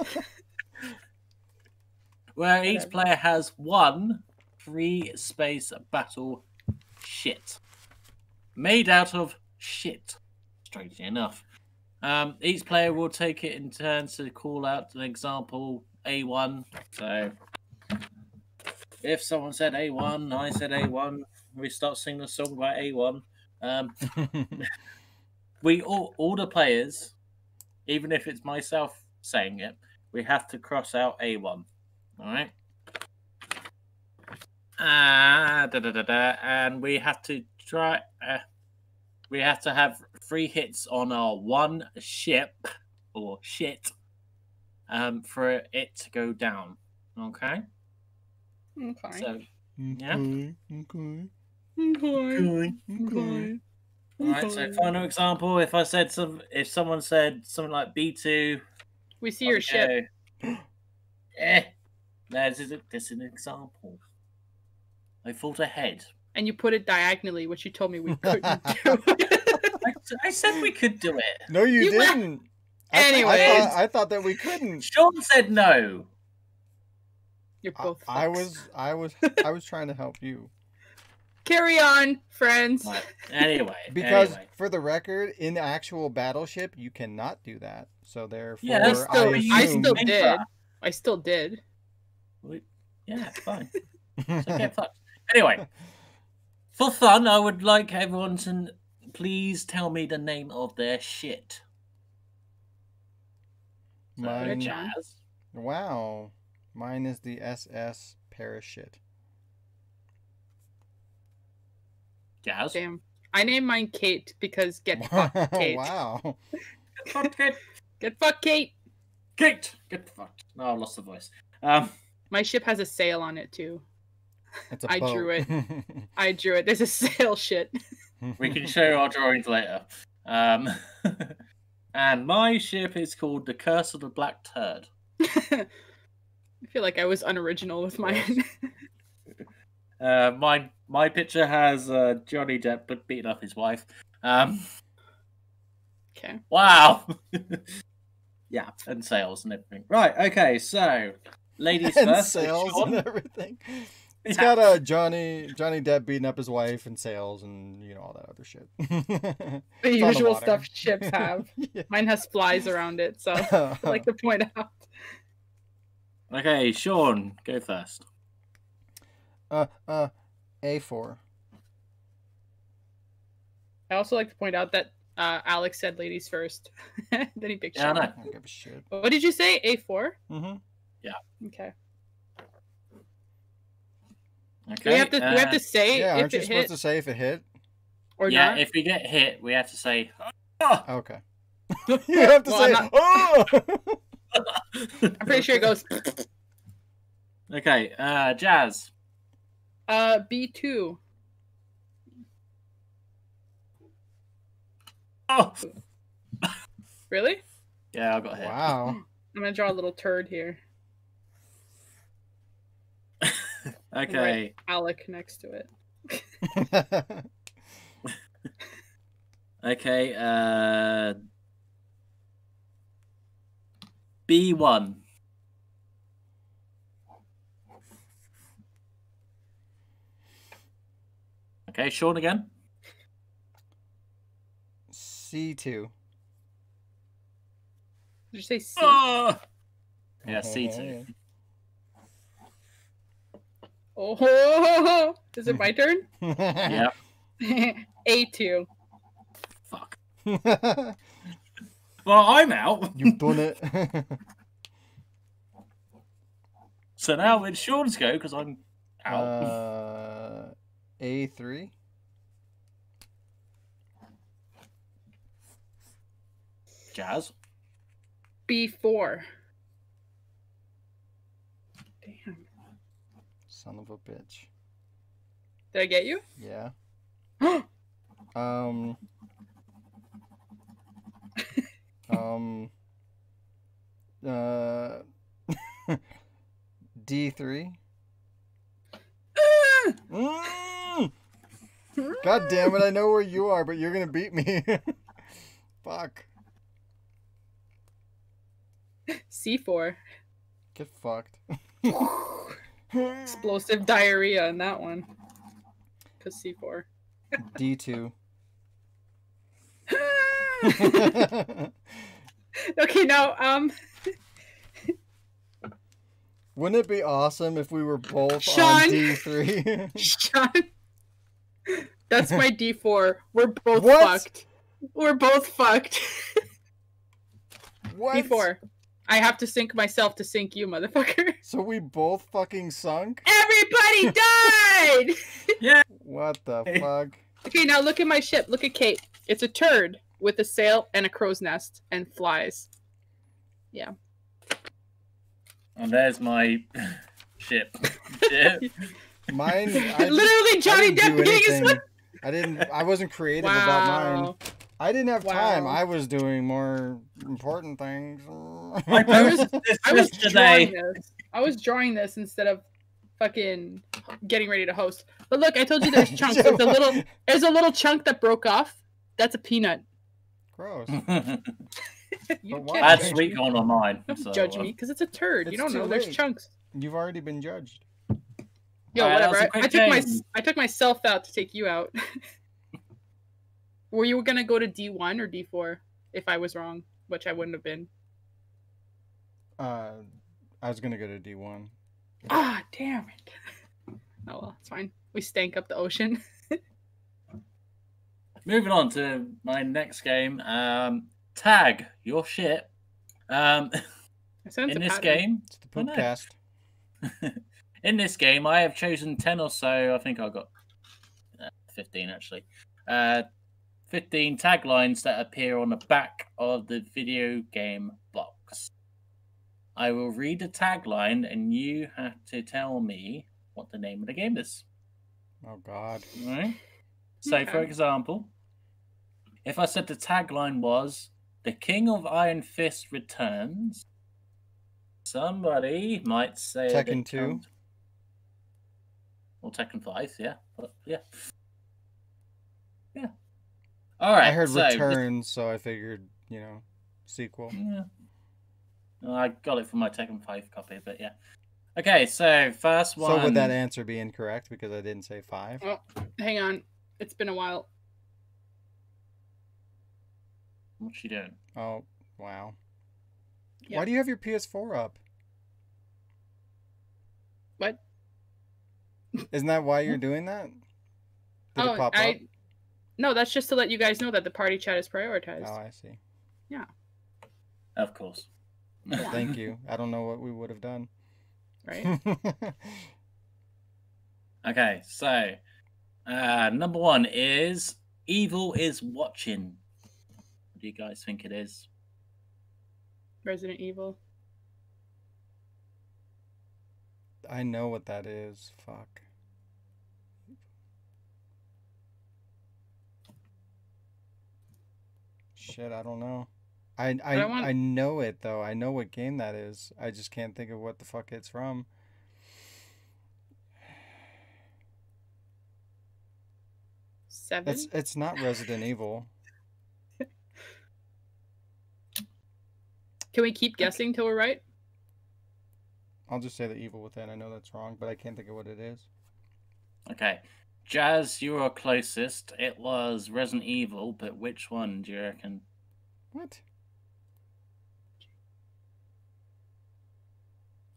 Where each Whatever. player has one free space battle shit made out of shit. Strangely enough, each player will take it in turns to call out an example A1. So if someone said A1, I said A1, we start singing a song about A1. We all the players, even if it's myself saying it, we have to cross out A1. All right. And we have to try. We have to have 3 hits on our one ship or shit, for it to go down. Okay. Okay. So yeah. Okay. Okay. All right. So final example. If someone said something like B2, We see your ship. This is an example. I thought ahead. And you put it diagonally, which you told me we couldn't do. I said we could do it. No, you didn't. Anyways. I thought that we couldn't. Sean said no. You're both I fucks. was trying to help you. Carry on, friends. Right. Anyway. Because for the record, in the actual Battleship, you cannot do that. So therefore, Yeah, that's still- I assume- still did. I still did. Yeah, fine. So get fucked. Anyway, for fun, I would like everyone to please tell me the name of their shit. So, Mine- Jazz. Wow. Mine is the SS Parachute. Jazz. Damn. I named mine Kate because get fucked, Kate. Wow. Get fucked, Kate. Get fucked, Kate. Kate. Get fucked. No, I lost the voice. My ship has a sail on it too. It's a I boat. drew it. I drew it. There's a sail shit. We can show our drawings later. And my ship is called the Curse of the Black Turd. I feel like I was unoriginal with mine. My picture has Johnny Depp beating up his wife. Okay. Wow. Yeah, and sales and everything. Right. Okay. So, ladies and first. sales Sean. and everything. It's Yeah. got Johnny Depp beating up his wife and sales and all that other shit. The the usual water. stuff ships have. Yeah. Mine has flies around it, so I like to point out. Okay, Sean, go first. A4. I also like to point out that Alex said ladies first. Then he picked Yeah, I Sean. know. I don't give a shit. What did you say? A4? Mm-hmm. Okay. Okay. Do we have to say Yeah, if aren't you it supposed hit to say if it hit? or yeah, not? if we get hit, we have to say. "Ah!" Okay. You have to Well, say, I'm oh! I'm pretty sure it goes Okay, Jazz. B2. Oh. Really? Yeah, I got hit. Wow. I'm gonna draw a little turd here. And Okay. write Alec next to it. Okay. B1. Okay, Sean again. C2. Did you say C? Oh! Yeah, C2. Oh, is it my turn? Yeah. A2. Fuck. Well, I'm out. You've done it. So now it's Sean's go because I'm out. A3. Jazz. B4. Damn. Son of a bitch. Did I get you? Yeah. D3. God damn it! I know where you are, but you're gonna beat me. Fuck. C4. Get fucked. Explosive diarrhea in that one. Because C4. D2. Okay, now, Wouldn't it be awesome if we were both Shaun! on D3? Shaun. That's my D4. We're both What? fucked. We're both fucked. What? D4. I have to sync myself to sync you, motherfucker. So we both fucking sunk? Everybody died! Yeah. What the fuck? Okay, now look at my ship. Look at Kate. It's a turd with a sail and a crow's nest and flies. Yeah. And there's my ship. Ship. Mine. Literally Johnny Depp being his... I wasn't creative about mine. Wow. I didn't have time. Wow. I was doing more important things. I posted this yesterday. I was drawing this instead of fucking getting ready to host. But look, I told you there's chunks. There's a little chunk that broke off. That's a peanut. Gross. You why? can't I had judge sweet me. corn on mine. Don't So, judge me, because it's a turd. You It's don't too know. There's late. chunks. You've already been judged. Yo, Alright, that was whatever. a quick I took myself out to take you out. Were you gonna go to D1 or D4 if I was wrong, which I wouldn't have been? I was gonna go to D1. Ah, damn it. Oh well, it's fine. We stank up the ocean. moving on to my next game. Tag your shit. In this game, It's the Poopcast. in this game, I have chosen 10 or so. I think I got 15 actually. 15 taglines that appear on the back of the video game box. I will read the tagline, and you have to tell me what the name of the game is. Oh God. All right. So, for example, if I said the tagline was "The King of Iron Fist returns," somebody might say Tekken 2. Or Tekken 5, yeah. But, yeah. All right. I heard so returns, so I figured, sequel. Yeah. Well, I got it from my Tekken 5 copy, but yeah. Okay, so first one. So would that answer be incorrect because I didn't say 5? Oh, hang on. It's been a while. What's she doing? Oh, wow. Yeah. Why do you have your PS4 up? What? Isn't that why you're doing that? Did it pop up? No, that's just to let you guys know that the party chat is prioritized. Oh, I see. Yeah. Of course. Yeah. Thank you. I don't know what we would have done. Right? Okay, so number 1 is Evil is Watching. What do you guys think it is? Resident Evil. I know what that is. Fuck. Shit, I don't know. I know it though. I know what game that is. I just can't think of what the fuck it's from. Seven? It's not Resident Evil. Can we keep guessing till we're right? I'll just say the Evil Within. I know that's wrong, but I can't think of what it is. Okay. Jazz, you are closest. It was Resident Evil, but which one do you reckon? What?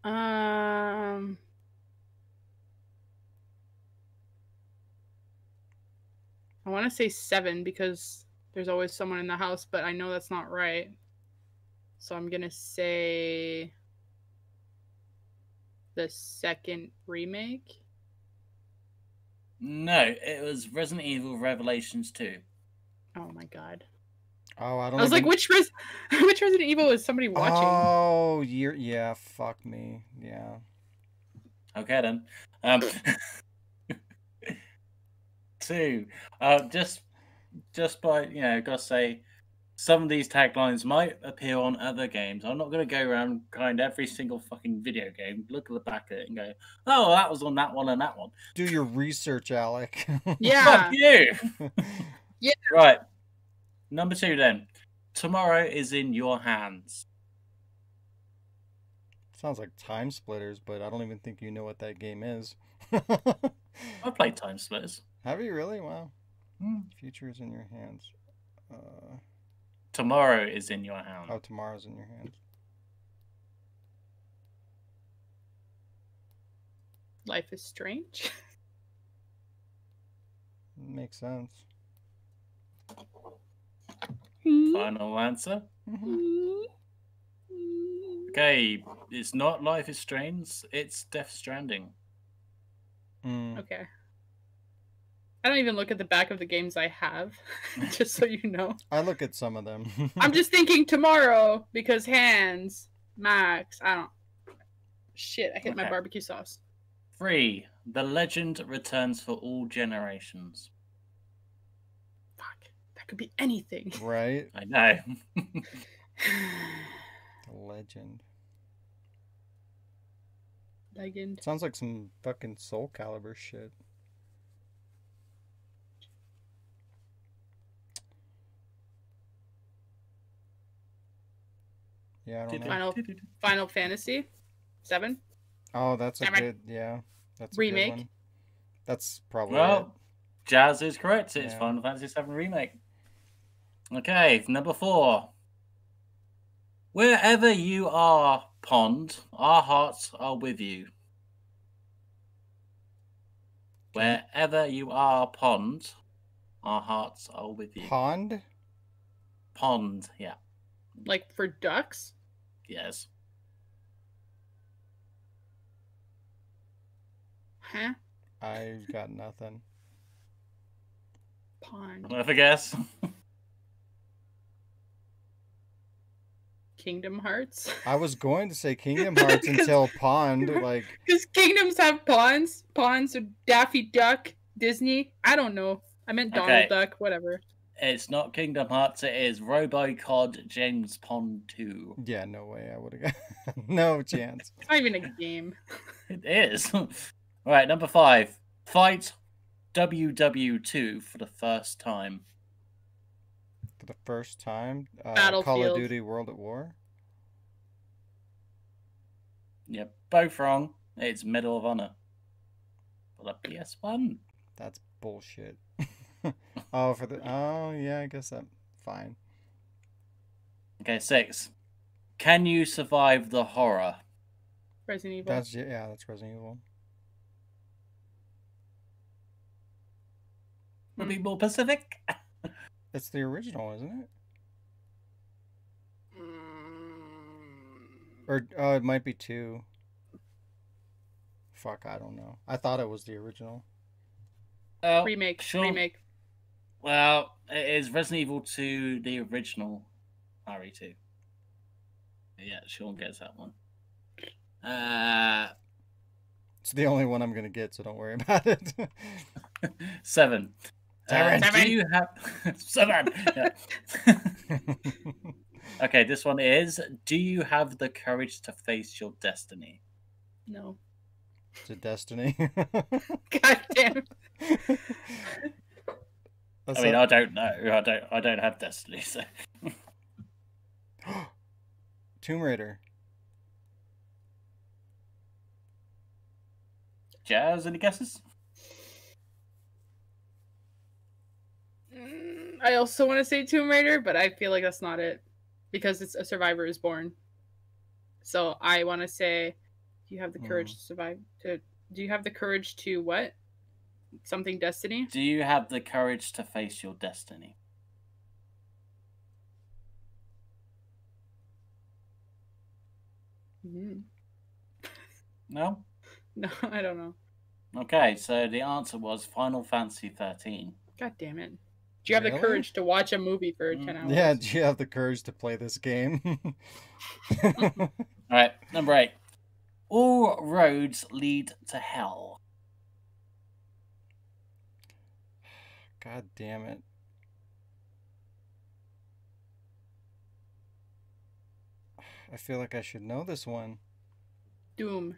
I want to say 7 because there's always someone in the house, but I know that's not right. So I'm going to say the second remake. No, it was Resident Evil Revelations 2. Oh my god. Oh, I don't I was like, which Resident Evil is somebody watching? Oh, yeah, fuck me. Yeah. Okay then. 2. Just by gotta say, some of these taglines might appear on other games. I'm not going to go around kind every single fucking video game, look at the back of it and go, oh, that was on that one and that one. Do your research, Alec. Yeah. Fuck you. Yeah. Right. Number 2 then. Tomorrow is in your hands. Sounds like Time Splitters, but I don't even think you know what that game is. I played Time Splitters. Have you really? Wow. Future is in your hands. Tomorrow is in your hands. Oh, tomorrow's in your hands. Life is Strange. Makes sense. Final answer. Okay, it's not Life is Strange. It's Death Stranding. Okay. I don't even look at the back of the games I have, just so you know. I look at some of them. I'm just thinking tomorrow because hands, Max. I don't. Shit! I hit my barbecue sauce. 3. The Legend returns for all generations. Fuck. That could be anything. Right? I know. The Legend. Legend. Sounds like some fucking Soul Calibur shit. Yeah, I don't know. Final Fantasy 7. Oh, that's a good, yeah. That's a remake. Good one. That's probably Well, it. Jazz is correct. It's Yeah. Final Fantasy VII Remake. Okay, number 4. Wherever you are, Pond, our hearts are with you. Wherever you are, Pond, our hearts are with you. Pond? Pond, yeah. Like for ducks? Yes. Huh? I've got nothing. Pond. Have a guess. Kingdom Hearts? I was going to say Kingdom Hearts until Pond, like... Because kingdoms have ponds. Ponds or Daffy Duck, Disney. I don't know. I meant Donald Duck, whatever. It's not Kingdom Hearts, it is RoboCod James Pond 2. Yeah, no way I would have got... no chance. It's not even a game. It is. Alright, number 5. Fight WW2 for the first time. For the first time? Battlefield. Call of Duty World at War? Yep, both wrong. It's Medal of Honor. For the PS1. That's bullshit. Oh, for the... Oh, yeah, I guess that's fine. Okay, 6. Can you survive the horror? Resident Evil. That's Resident Evil. Would be more Pacific. It's the original, isn't it? Or it might be 2. Fuck, I don't know. I thought it was the original. Remake. Sure. Remake. Well, it is Resident Evil 2, the original RE2. Yeah, Sean gets that one. It's the only one I'm gonna get, so don't worry about it. 7. Do you have 7? Yeah. Okay, this one is: do you have the courage to face your destiny? No. It's a Destiny. God damn. I mean, I don't know. I don't have destiny. So. Tomb Raider. Jazz, any guesses? I also want to say Tomb Raider, but I feel like that's not it because it's A Survivor is Born. So I want to say, do you have the courage to survive? Do you have the courage to what? Something Destiny? Do you have the courage to face your destiny? No? No, I don't know. Okay, so the answer was Final Fantasy 13. God damn it. Do you have the courage to watch a movie for 10 hours? Yeah, do you have the courage to play this game? Alright, number 8. All roads lead to hell. God damn it. I feel like I should know this one. Doom.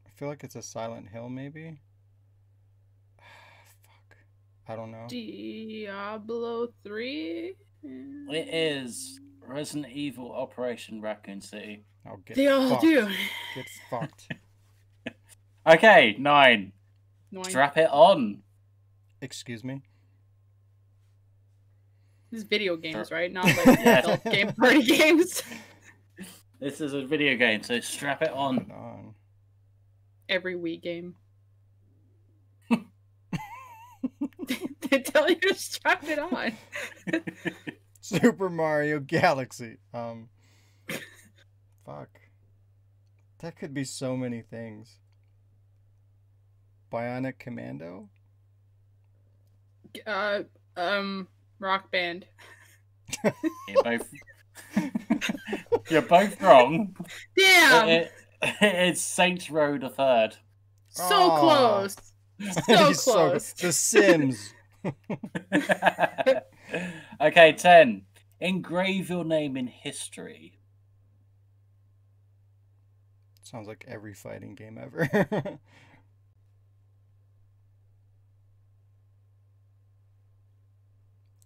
I feel like it's a Silent Hill, maybe? Fuck. I don't know. Diablo 3? It is Resident Evil Operation Raccoon City. Oh, get They all fucked. do. Get fucked. Okay, 9. Annoying. Strap it on. Excuse me? This is video games, right? Not Yes. like adult game party games. This is a video game, so strap it on. Hold on. Every Wii game. They tell you to strap it on. Super Mario Galaxy. Fuck. That could be so many things. Bionic Commando? Rock Band. You're both wrong. Damn! It's Saints Row the Third. So Aw. close. So He's close. The Sims. Okay, 10. Engrave your name in history. Sounds like every fighting game ever.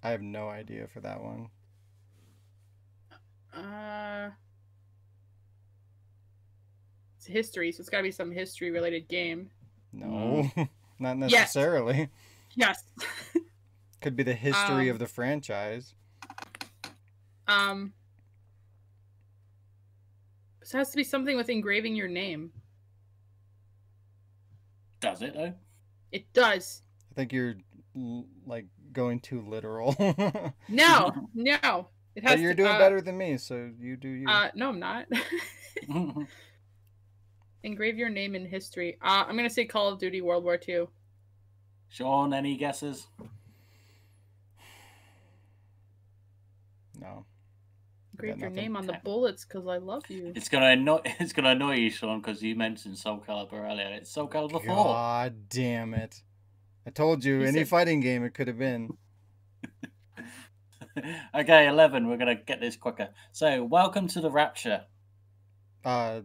I have no idea for that one. It's history, so it's gotta be some history related game. No, not necessarily. Yes. Could be the history of the franchise. This has to be something with engraving your name. Does it, though? It does. I think you're like going too literal. No. It has But you're to, doing better than me, so you do you. No, I'm not. Engrave your name in history. I'm gonna say Call of Duty World War II. Shaun, any guesses? No. Engrave your nothing. name on the bullets because I love you. It's gonna annoy you, Shaun, because you mentioned Soul Calibur earlier. It's Soul Calibur 4. God damn it. I told you, any fighting game it could have been. Okay, 11. We're gonna get this quicker. So, welcome to the Rapture. Bioshock.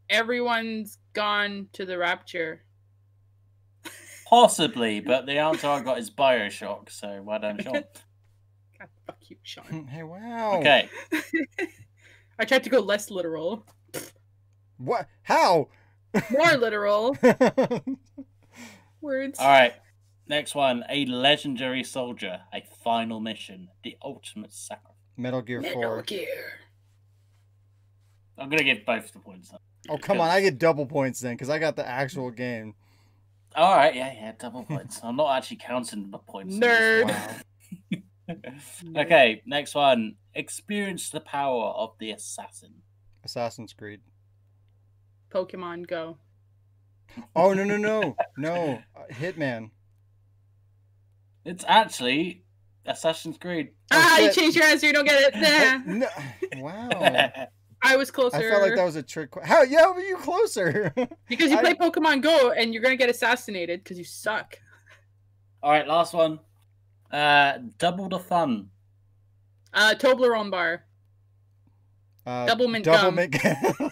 Everyone's gone to the rapture. Possibly, but the answer I got is Bioshock. So, well done, Shaun. God, fuck you, Shaun. Hey, wow. Okay. I tried to go less literal. What? How? More literal. Words. All right. Next one. A legendary soldier. A final mission. The ultimate sacrifice. Metal Gear 4. Metal Gear. I'm going to give both the points. Oh, come on. I get double points then, because I got the actual game. All right. Yeah. Double points. I'm not actually counting the points. Nerd. Wow. Okay. Next one. Experience the power of the assassin. Assassin's Creed. Pokemon Go. Oh, no. No. Hitman. It's actually Assassin's Creed. Oh, You shit. changed your answer. You don't get it. Nah. No. Wow. I was closer. I felt like that was a trick. How? Yeah, were you closer? Because you play Pokemon Go and you're gonna get assassinated because you suck. All right, last one. Double the fun. Toblerone bar. Double mint Double gum. mint gum.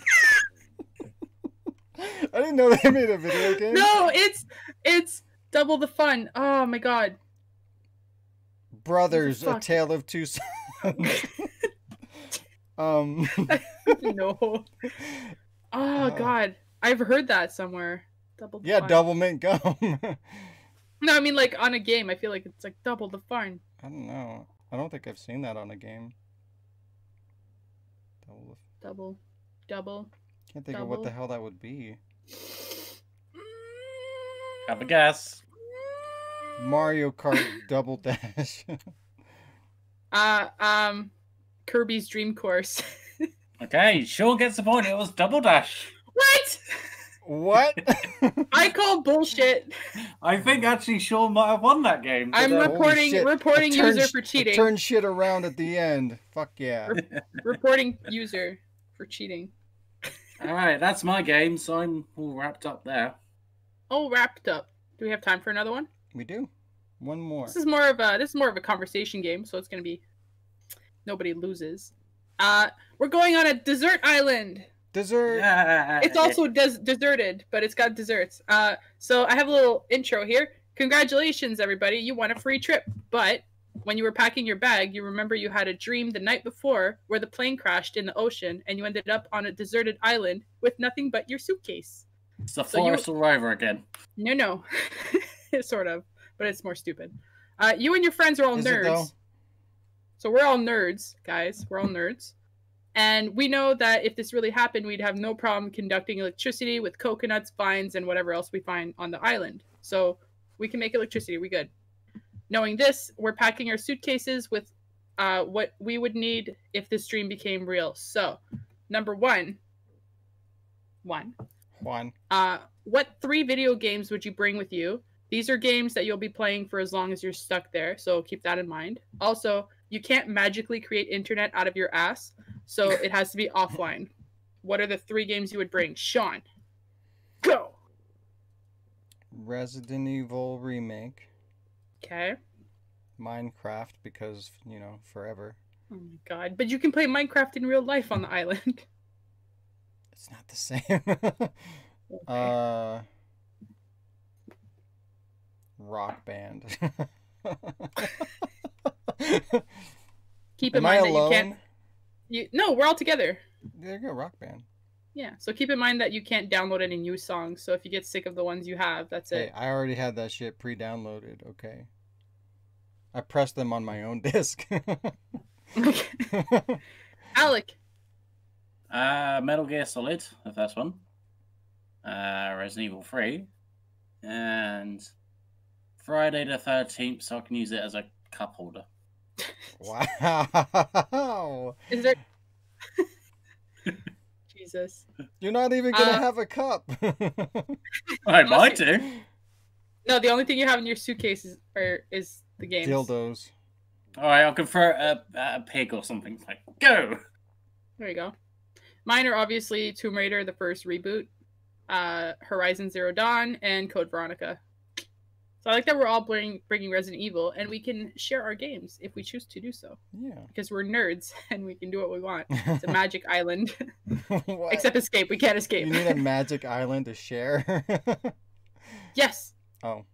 I didn't know they made a video game. No, it's double the fun. Oh my god. Brothers, A Fuck. Tale of Two Sons. No. Oh god. I've heard that somewhere. Double the Yeah, fun. double mint gum. No, I mean like on a game. I feel like it's like double the fun. I don't know. I don't think I've seen that on a game. Double. Can't think of what the Double. hell that would be. Have a guess. Mario Kart Double Dash. Kirby's Dream Course. Okay, Shaun gets the point. It was Double Dash. What? What? I call bullshit. I think actually Shaun might have won that game. I'm Holy reporting shit. reporting I turned user sh- for I cheating. turned shit around at the end. Fuck yeah. Reporting user for cheating. All right, that's my game, so I'm all wrapped up there. Oh, wrapped up. Do we have time for another one? We do. One more. This is more of a conversation game, so it's gonna be nobody loses. We're going on a desert island. Dessert. It's also deserted, but it's got desserts. So I have a little intro here. Congratulations, everybody! You won a free trip. But when you were packing your bag, you remember you had a dream the night before where the plane crashed in the ocean, and you ended up on a deserted island with nothing but your suitcase. It's the Forest Survivor again. No, sort of, but it's more stupid. You and your friends are all nerds. So we're all nerds, guys. We're all nerds. And we know that if this really happened, we'd have no problem conducting electricity with coconuts, vines, and whatever else we find on the island. So we can make electricity. We good. Knowing this, we're packing our suitcases with what we would need if this dream became real. So, number one. What 3 video games would you bring with you? These are games that you'll be playing for as long as you're stuck there, so keep that in mind. Also, you can't magically create internet out of your ass, so it has to be offline. What are the 3 games you would bring? Shaun, go! Resident Evil Remake. Okay. Minecraft, because, you know, forever. Oh my god. But you can play Minecraft in real life on the island. It's not the same. Okay. Rock Band. Keep in mind that you can't... No, we're all together. There you go, Rock Band. Yeah, so keep in mind that you can't download any new songs, so if you get sick of the ones you have, that's it. I already had that shit pre-downloaded, okay? I pressed them on my own disc. Alec. Metal Gear Solid, the first one. Resident Evil 3. And Friday the 13th, so I can use it as a cup holder. Wow. Is there... Jesus. You're not even going to have a cup. I might do. No, the only thing you have in your suitcase is the games. Dildos. Alright, I can throw a pig or something. Like, go! There you go. Mine are obviously Tomb Raider, the first reboot, Horizon Zero Dawn, and Code Veronica. So I like that we're all bringing Resident Evil, and we can share our games if we choose to do so. Yeah. Because we're nerds, and we can do what we want. It's a magic island. What? Except escape. We can't escape. You need a magic island to share? Yes. Oh.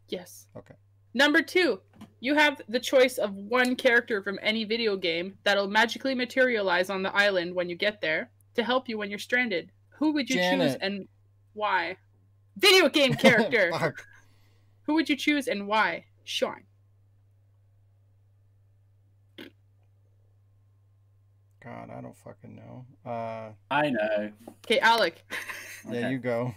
Yes. Okay. Number 2. You have the choice of one character from any video game that'll magically materialize on the island when you get there to help you when you're stranded. Who would you choose and why? Video game character! Fuck. Who would you choose and why? Shaun. God, I don't fucking know. I know. Okay, Alec. Yeah, Okay. you go.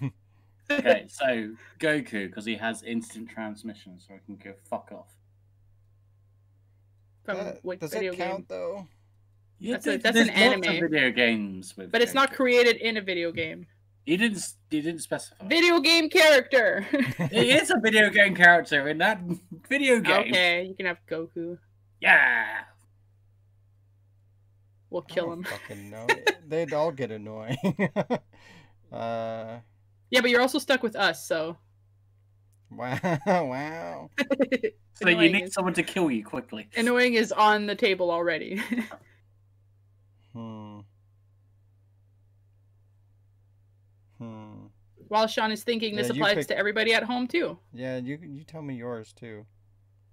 Okay, so Goku, because he has instant transmission, so I can go fuck off. From what Does video it count, game? though? Yeah, That's there's an lots anime. of video games with But it's not Goku. created in a video game. He didn't specify. Video game character! He is a video game character in that video game. Okay, you can have Goku. Yeah. We'll I kill don't him. fucking know. They'd all get annoying. Yeah, but you're also stuck with us, so... Wow. Wow. So you Annoying need is- someone to kill you quickly. Annoying is on the table already. While Shaun is thinking, this Yeah, you applies pick- to everybody at home, too. Yeah, you tell me yours, too.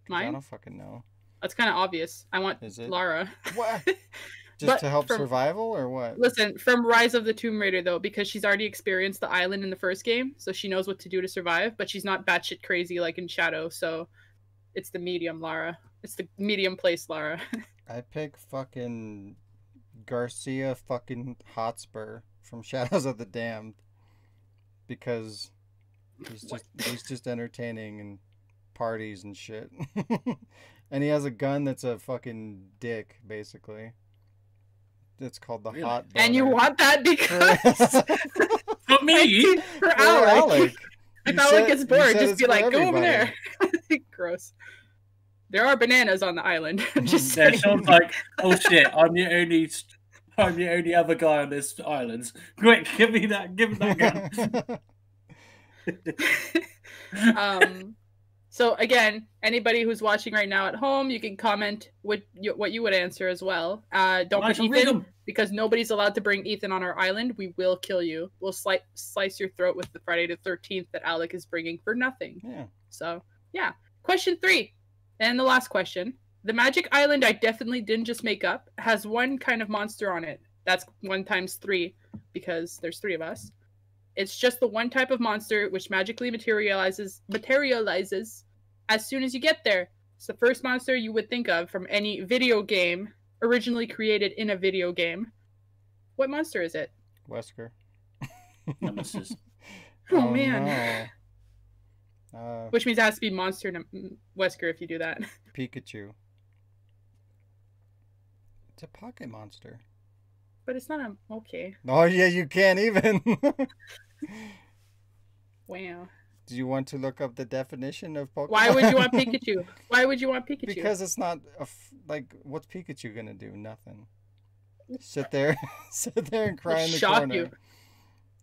'Cause I Mine? don't fucking know. That's kind of obvious. I want Is it? Lara. What? Just But to help from- survival, or what? Listen, from Rise of the Tomb Raider, though, because she's already experienced the island in the first game, so she knows what to do to survive, but she's not batshit crazy like in Shadow, so it's the medium Lara. It's the medium place Lara. I pick fucking Garcia fucking Hotspur from Shadows of the Damned. Because he's just entertaining and parties and shit. And he has a gun that's a fucking dick, basically. It's called the Really? Hot And you Boner. want that because... For me? for For Alec. Alec. If You Alec said- gets you bored, said just it's be for like, go over everybody. there. Gross. There are bananas on the island. I'm just Yeah, saying. Sean's like, oh shit, I'm the only other guy on this island. Quick, give me that gun. So again, anybody who's watching right now at home, you can comment what you would answer as well. Don't put Ethan, because nobody's allowed to bring Ethan on our island. We will kill you. We'll slice your throat with the Friday the 13th that Alec is bringing for nothing. Yeah. So, yeah. Question 3. And the last question. The magic island I definitely didn't just make up has one kind of monster on it. That's 1 times 3 because there's 3 of us. It's just the one type of monster which magically materializes as soon as you get there. It's the first monster you would think of from any video game originally created in a video game. What monster is it? Wesker. Nemesis. Oh man. No. Which means it has to be monster Wesker if you do that. Pikachu. It's a pocket monster. But it's not a... Okay. Oh, yeah, you can't even. Wow. Do you want to look up the definition of Pokemon? Why would you want Pikachu? Why would you want Pikachu? Because it's not like, what's Pikachu gonna do? Nothing. Sit there and cry in the shock corner. You.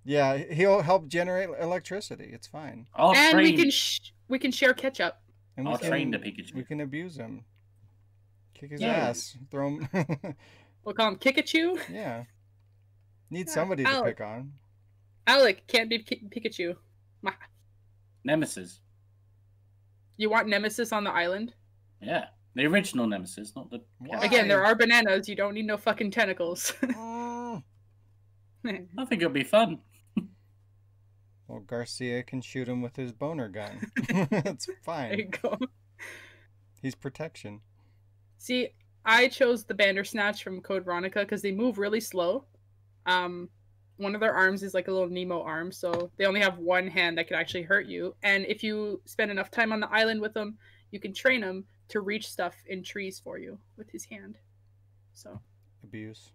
Yeah, he'll help generate electricity. It's fine. And we can share ketchup. And I'll train the Pikachu. We can abuse him. Kick his ass. Throw him. We'll call him Kikachu. Yeah. Need somebody to pick on. Alec can't be Pikachu. Nemesis. You want Nemesis on the island? Yeah. The original Nemesis, not the... Why? Again, there are bananas. You don't need no fucking tentacles. I think it'll be fun. Well, Garcia can shoot him with his boner gun. It's fine. There you go. He's protection. See, I chose the Bandersnatch from Code Veronica because they move really slow. One of their arms is like a little Nemo arm, so they only have one hand that could actually hurt you. And if you spend enough time on the island with them, you can train him to reach stuff in trees for you with his hand. So abuse.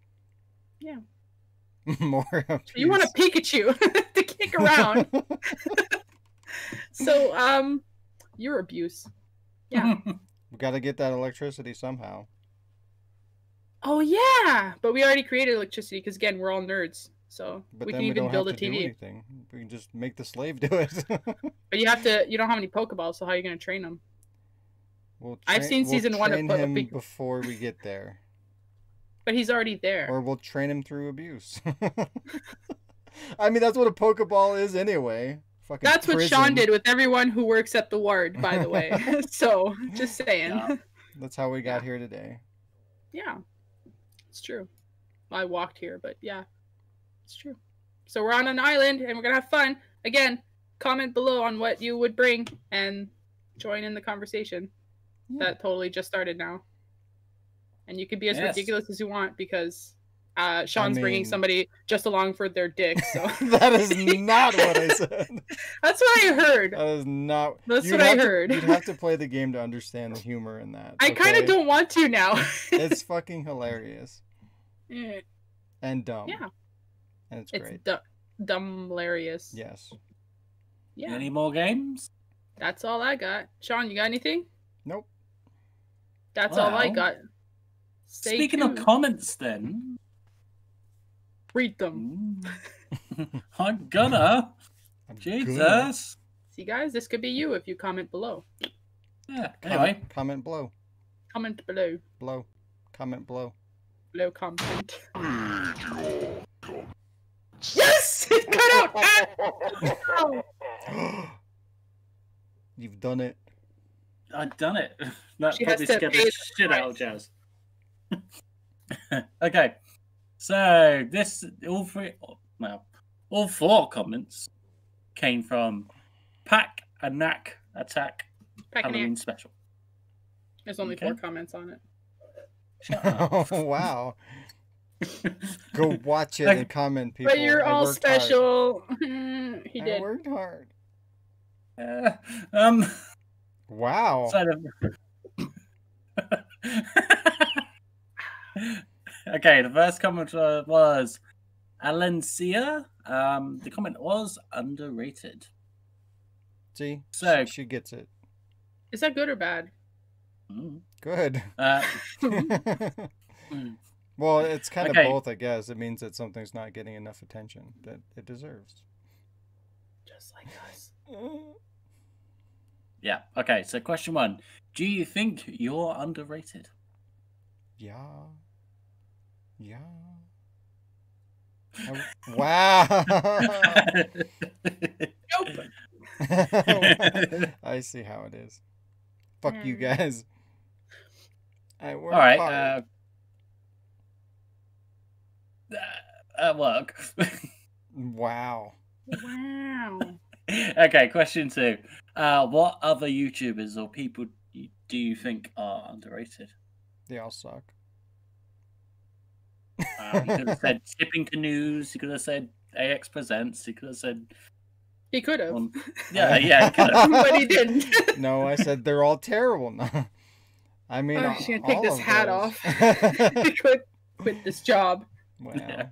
Yeah. More abuse. You want a Pikachu to kick around. So, you're abuse. Yeah. We got to get that electricity somehow. Oh yeah, but we already created electricity because again, we're all nerds. So but we then can even build a do TV. anything. We can just make the slave do it. But you don't have any Pokeballs, so how are you going to train them? I've seen season 1 of him before we get there. But he's already there. Or we'll train him through abuse. I mean, that's what a Pokeball is anyway. Fucking that's prison. What Shaun did with everyone who works at the ward, by the way. So, just saying. Yeah. That's how we got here today. Yeah. It's true. Well, I walked here, but yeah. It's true. So we're on an island, and we're going to have fun. Again, comment below on what you would bring, and join in the conversation. Yeah. That totally just started now. And you can be as ridiculous as you want, because Shaun's bringing somebody just along for their dick. So that is not what I said. That's what I heard. That is not. That's what I heard. You'd have to play the game to understand the humor in that. I kind of don't want to now. It's fucking hilarious. Yeah. And dumb. Yeah. And it's great. It's dumb-hilarious. Yes. Yeah. Any more games? That's all I got. Shaun, you got anything? Nope. That's all I got. Speaking of comments, then. Read them. I'm gonna. Jesus. See, guys, this could be you if you comment below. Yeah. Anyway. Comment below. Comment below. Below. Comment below. Below comment. Yes! It cut out! You've done it. I've done it. That She probably has to scared pay the the shit out of price. Jazz. Okay. So all 4 comments came from Pack a Knack Attack Halloween Special. There's only 4 comments on it. Oh, wow. Go watch it and comment, people. But you're all special. He did. I worked hard. Wow. Okay, the first comment was Alencia. The comment was underrated. See, so she gets it. Is that good or bad? Good. Well, it's kind of both, I guess. It means that something's not getting enough attention that it deserves. Just like us. Yeah. Okay. So question 1: do you think you're underrated? Yeah. Yeah. Wow. Nope. I see how it is. Fuck you guys. I work All right. hard. At work. Wow. Wow. Okay. Question 2: what other YouTubers or people do you think are underrated? They all suck. You could have said Tipping Canoes. You could have said AX Presents. You could have said. He could have. Yeah, he could have. But he didn't. No, I said they're all terrible. No. I mean, I'm just gonna take all this of hat those. off. quit this job. Wow. Yeah.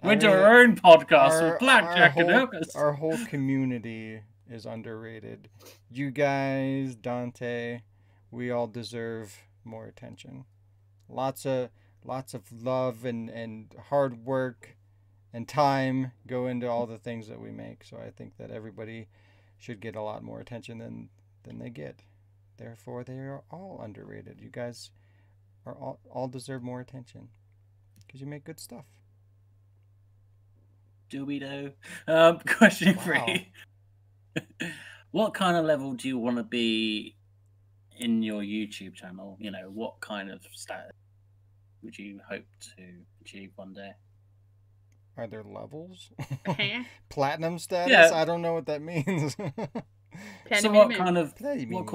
I We're doing mean, our own podcast with Blackjack and Hookers. our whole community is underrated. You guys, Dante, we all deserve more attention. Lots of love and hard work and time go into all the things that we make. So I think that everybody should get a lot more attention than they get. Therefore, they are all underrated. You guys are all deserve more attention because you make good stuff. Do we know? Question 3. What kind of level do you want to be in your YouTube channel? You know, what kind of status would you hope to achieve one day? Are there levels? Uh-huh. Platinum status? Yeah. I don't know what that means. So what kind of Platinum.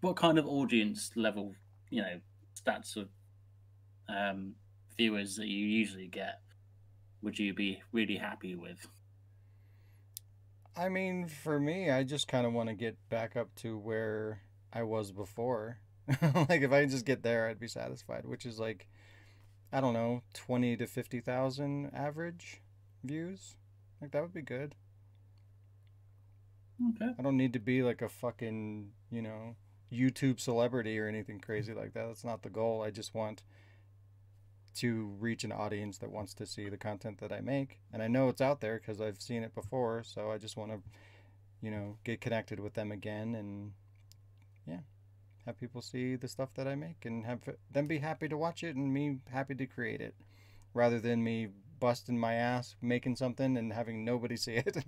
what kind of audience level, you know, stats of viewers that you usually get would you be really happy with? I mean, for me, I just kind of want to get back up to where I was before. Like, if I just get there, I'd be satisfied, which is like, I don't know, 20 to 50,000 average views. Like, that would be good. Okay. I don't need to be like a fucking, YouTube celebrity or anything crazy like that. That's not the goal. I just want to reach an audience that wants to see the content that I make. And I know it's out there because I've seen it before. So I just want to, get connected with them again and, yeah, have people see the stuff that I make and have them be happy to watch it and me happy to create it rather than me busting my ass making something and having nobody see it.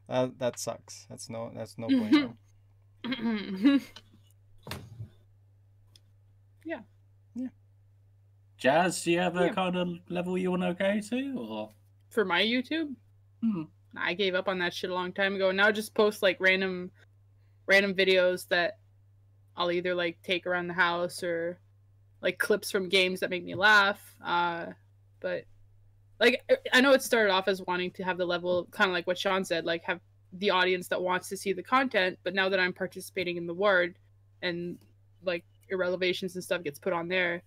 That sucks. That's no bueno. Yeah. Jazz, do you have a kind of level you want to go to, or For my YouTube, I gave up on that shit a long time ago. Now I just post like random videos that I'll either like take around the house or like clips from games that make me laugh. But like I know it started off as wanting to have the level, kind of like what Shaun said, like have the audience that wants to see the content. But now that I'm participating in the ward and like irrelevations and stuff gets put on there,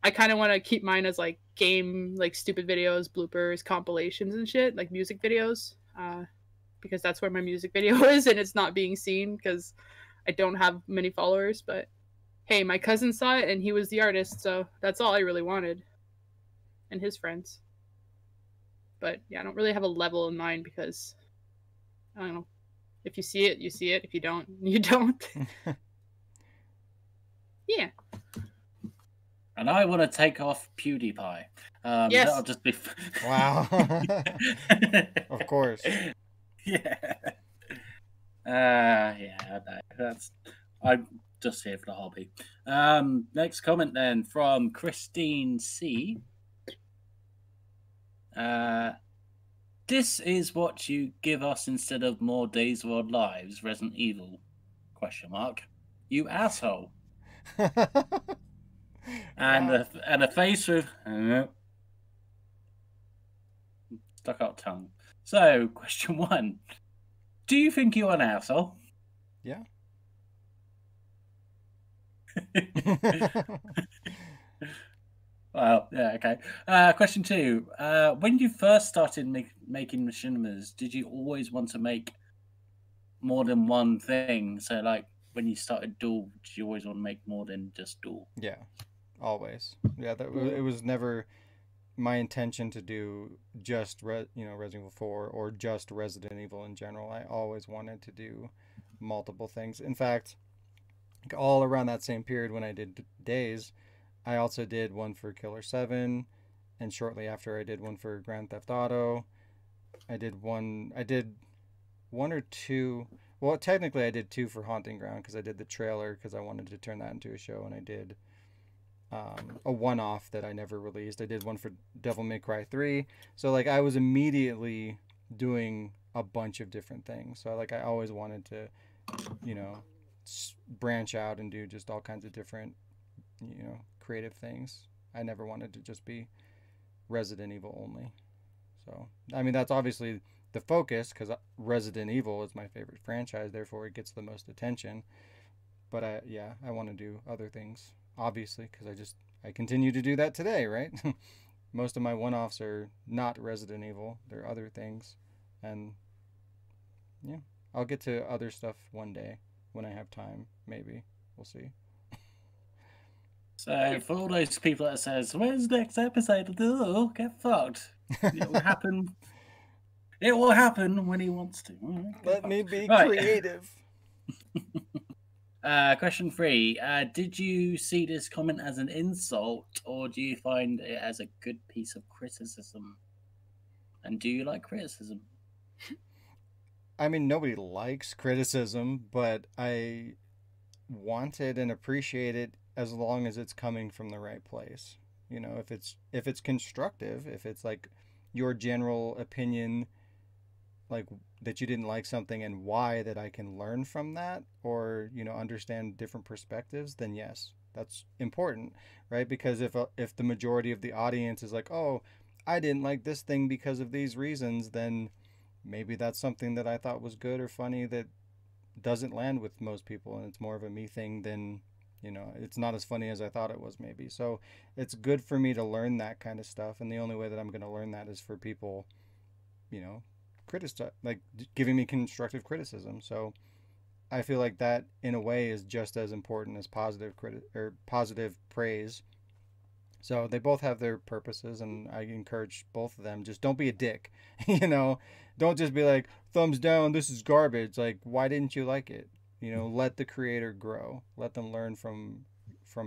I kind of want to keep mine as like game, like stupid videos, bloopers, compilations and shit, like music videos, because that's where my music video is and it's not being seen because I don't have many followers. But hey, my cousin saw it and he was the artist, so that's all I really wanted, and his friends. But yeah, I don't really have a level in mind because I don't know. If you see it, you see it. If you don't, you don't. Yeah. And I want to take off PewDiePie. Yes. That'll just be. Wow. Of course. Yeah. Yeah. No, I'm just here for the hobby. Next comment then from Christine C. This is what you give us instead of more Days of Our Lives, Resident Evil? ? You asshole. And Wow. a face with stuck out tongue. So, question 1: do you think you're an asshole? Yeah. Well, yeah, okay. Question 2: when you first started making machinimas, did you always want to make more than one thing? So, like, when you started Duel, did you always want to make more than just Duel? Yeah. Always. Yeah, it was never my intention to do just Resident Evil 4 or just Resident Evil in general. I always wanted to do multiple things. In fact, all around that same period when I did Days, I also did one for Killer 7, and shortly after I did one for Grand Theft Auto. I did one or two. Well, technically I did 2 for Haunting Ground because I did the trailer because I wanted to turn that into a show, and I did a one-off that I never released. I did one for Devil May Cry 3. So like I was immediately doing a bunch of different things. So like I always wanted to, you know, branch out and do just all kinds of different, you know, creative things. I never wanted to just be Resident Evil only. So I mean that's obviously the focus because Resident Evil is my favorite franchise, therefore it gets the most attention. But I want to do other things, obviously, because I continue to do that today, right? Most of my one-offs are not Resident Evil; they're other things, and yeah, I'll get to other stuff one day when I have time. Maybe we'll see. So for all those people that says, "When's the next episode?" Oh, get fucked. It will happen. It will happen when he wants to. Let me be creative. Question 3. Did you see this comment as an insult, or do you find it as a good piece of criticism? And do you like criticism? I mean, nobody likes criticism, but I want it and appreciate it as long as it's coming from the right place. You know, if it's constructive, if it's like your general opinion, like that you didn't like something and why, that I can learn from that, or, you know, understand different perspectives, then yes, that's important, right? Because if the majority of the audience is like, oh, I didn't like this thing because of these reasons, then maybe that's something that I thought was good or funny that doesn't land with most people, and it's more of a me thing than, you know, it's not as funny as I thought it was maybe. So it's good for me to learn that kind of stuff, and the only way that I'm going to learn that is for people, you know, like giving me constructive criticism. So I feel like that in a way is just as important as positive praise. So they both have their purposes, and I encourage both of them. Just don't be a dick. You know, don't just be like, thumbs down, this is garbage. Like, why didn't you like it? You know, let the creator grow. Let them learn from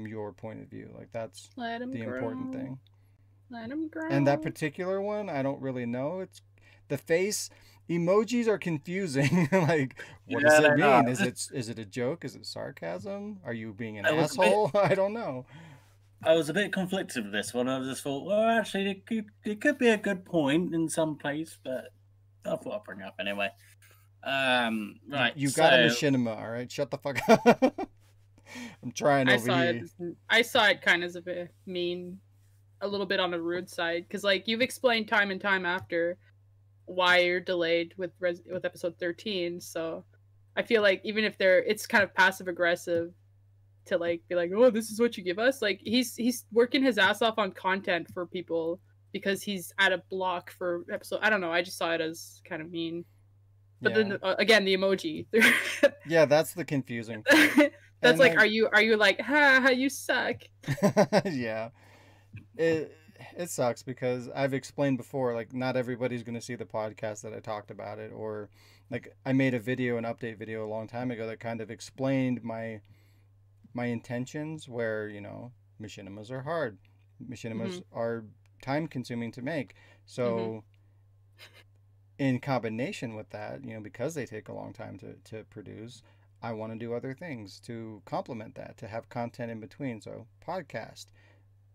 your point of view. Like, that's the important thing. Let them grow. And that particular one, I don't really know. It's the face emojis are confusing. Like, what does it mean? Is it a joke? Is it sarcasm? Are you being an asshole? I don't know. I was a bit conflicted with this one. I just thought, well, actually, it could be a good point in some place, but I thought I'd bring it up anyway. Right. You got a machinima, all right? Shut the fuck up. I'm trying over here. I saw it kind of as a bit mean, a little bit on the rude side, because like you've explained time and time after why you're delayed with episode 13. So I feel like even if it's kind of passive aggressive to like be like, oh, this is what you give us. Like he's working his ass off on content for people because he's at a block for episode. I don't know. I just saw it as kind of mean. But then again, the emoji. Yeah, that's the confusing part. That's like, are you like, ha, you suck? Yeah. It sucks because I've explained before, like, not everybody's going to see the podcast that I talked about it, or like I made an update video a long time ago that kind of explained my intentions, where, you know, machinimas are hard. Machinimas are time consuming to make. So in combination with that, you know, because they take a long time to produce, I want to do other things to complement that, to have content in between. So podcast,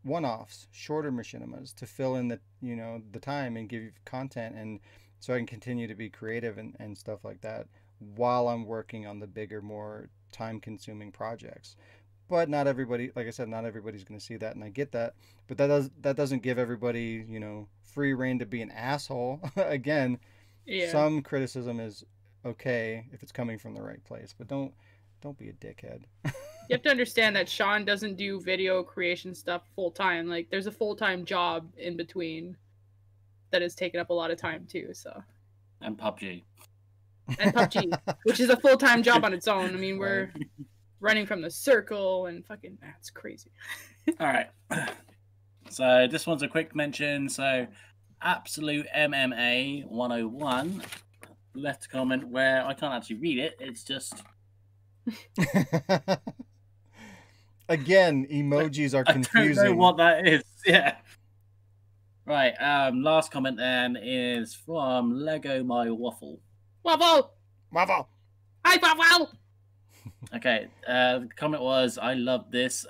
one-offs, shorter machinimas to fill in the, you know, the time and give you content, and so I can continue to be creative and stuff like that while I'm working on the bigger, more time-consuming projects. But not everybody, like I said, not everybody's going to see that, and I get that. But that doesn't give everybody, you know, free reign to be an asshole. Again, some criticism is okay if it's coming from the right place, but don't be a dickhead. You have to understand that Shaun doesn't do video creation stuff full time. Like, there's a full-time job in between that is taking up a lot of time too. So. And PUBG. And PUBG, which is a full-time job on its own. I mean, we're running from the circle and fucking, that's crazy. All right. So this one's a quick mention. So Absolute MMA 101 left a comment where I can't actually read it. It's just Again, emojis are confusing. I don't know what that is. Yeah. Right. Last comment then is from Lego My Waffle. Waffle! Waffle. Hi, Waffle! Okay. The comment was, "I love this."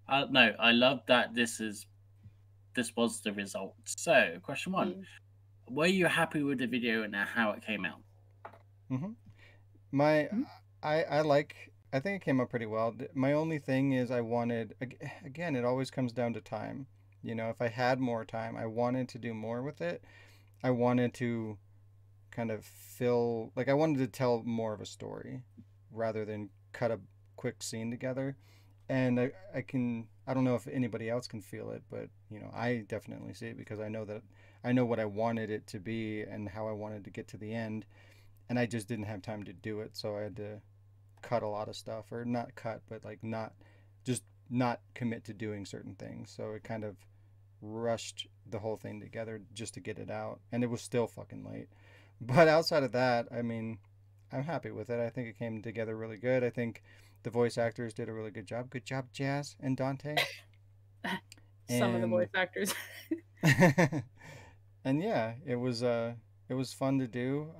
No, I love that this was the result. So, question 1: were you happy with the video and how it came out? I think it came out pretty well. My only thing is I wanted, again, it always comes down to time. You know, if I had more time, I wanted to do more with it. I wanted to kind of I wanted to tell more of a story rather than cut a quick scene together. And I don't know if anybody else can feel it, but, you know, I definitely see it because I know what I wanted it to be and how I wanted to get to the end. And I just didn't have time to do it. So I had to cut a lot of stuff, or not cut, but like not commit to doing certain things. So it kind of rushed the whole thing together just to get it out, and it was still fucking late. But outside of that, I mean, I'm happy with it. I think it came together really good. I think the voice actors did a really good job. Good job, Jazz and Dante. Some of the voice actors. And yeah, it was fun to do.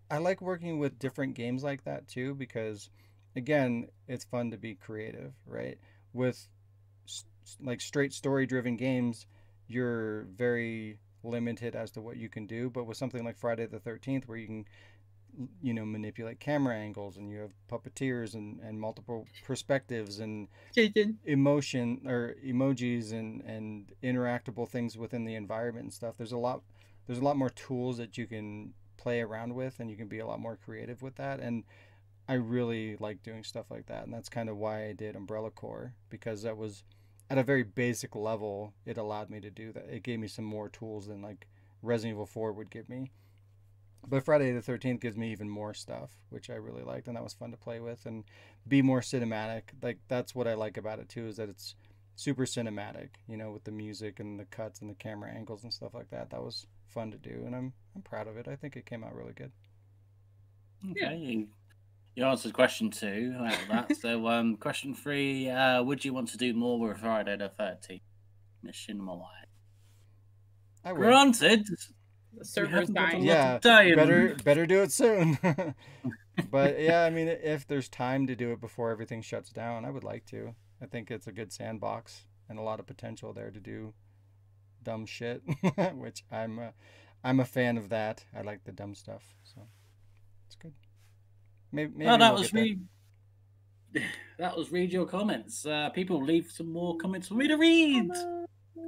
I like working with different games like that too, because again, it's fun to be creative, right? With like straight story driven games, you're very limited as to what you can do. But with something like Friday the 13th, where you can, you know, manipulate camera angles, and you have puppeteers and multiple perspectives and emotion or emojis and interactable things within the environment and stuff, there's a lot more tools that you can play around with, and you can be a lot more creative with that. And I really like doing stuff like that, and that's kind of why I did Umbrella Corps, because that was at a very basic level. It allowed me to do that. It gave me some more tools than like Resident Evil 4 would give me. But Friday the 13th gives me even more stuff, which I really liked, and that was fun to play with and be more cinematic. Like, that's what I like about it too, is that it's super cinematic, you know, with the music and the cuts and the camera angles and stuff like that. That was fun to do, and I'm proud of it. I think it came out really good. Okay, you answered question 2 out of that. So, question 3: would you want to do more with Friday the 13th? Machinima wise. I would. Granted, the server's dying. Yeah, better do it soon. But yeah, I mean, if there's time to do it before everything shuts down, I would like to. I think it's a good sandbox and a lot of potential there to do dumb shit, which I'm a fan of that. I like the dumb stuff, so it's good. Maybe well, that was read your comments. People leave some more comments for me to read.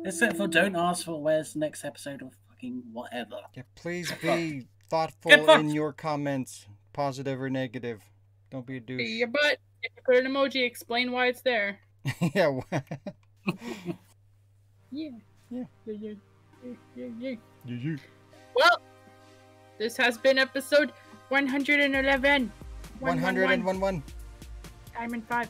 Except for don't ask for where's the next episode of fucking whatever. Yeah, please be thoughtful in your comments, positive or negative. Don't be a douche. Your butt. If you put an emoji, explain why it's there. Yeah. Yeah. Well, this has been episode 111. 101. Diamond 5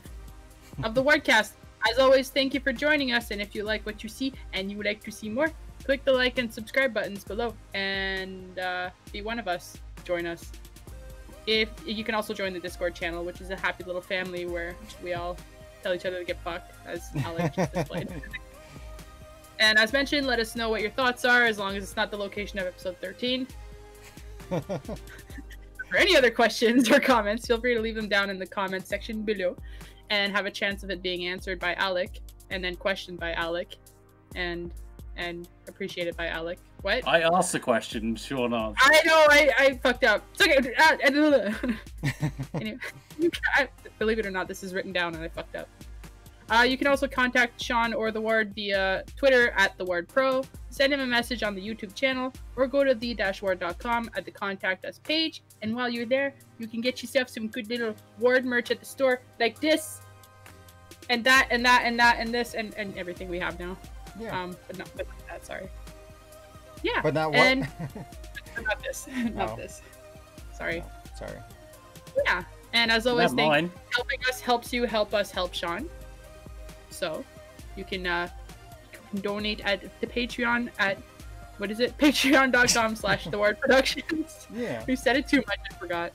of the Wordcast. As always, thank you for joining us, and if you like what you see and you would like to see more, click the like and subscribe buttons below and be one of us. Join us. If you can also join the Discord channel, which is a happy little family where we all tell each other to get fucked, as Alec just displayed. And as mentioned, let us know what your thoughts are, as long as it's not the location of episode 13. For any other questions or comments, feel free to leave them down in the comments section below, and have a chance of it being answered by Alec, and then questioned by Alec, and appreciated by Alec. What? I asked the question, Shaun answered. I know, I fucked up. It's okay. Anyway, believe it or not, this is written down and I fucked up. You can also contact Shaun or The Ward via Twitter at TheWardPro, send him a message on the YouTube channel, or go to the-ward.com at the Contact Us page. And while you're there, you can get yourself some good little Ward merch at the store, like this, and that, and that, and that, and this, and everything we have now. Yeah. But not that, sorry. Yeah. But not what? And, not this. Not this. Sorry. No, sorry. Yeah. And as always, mine. Helping us helps you help us help Shaun. So you can donate at the Patreon at what is it? Patreon.com/thewardproductions. Yeah. We said it too much, I forgot.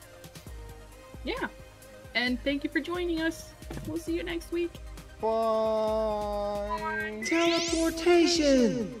Yeah. And thank you for joining us. We'll see you next week. Bye. Teleportation!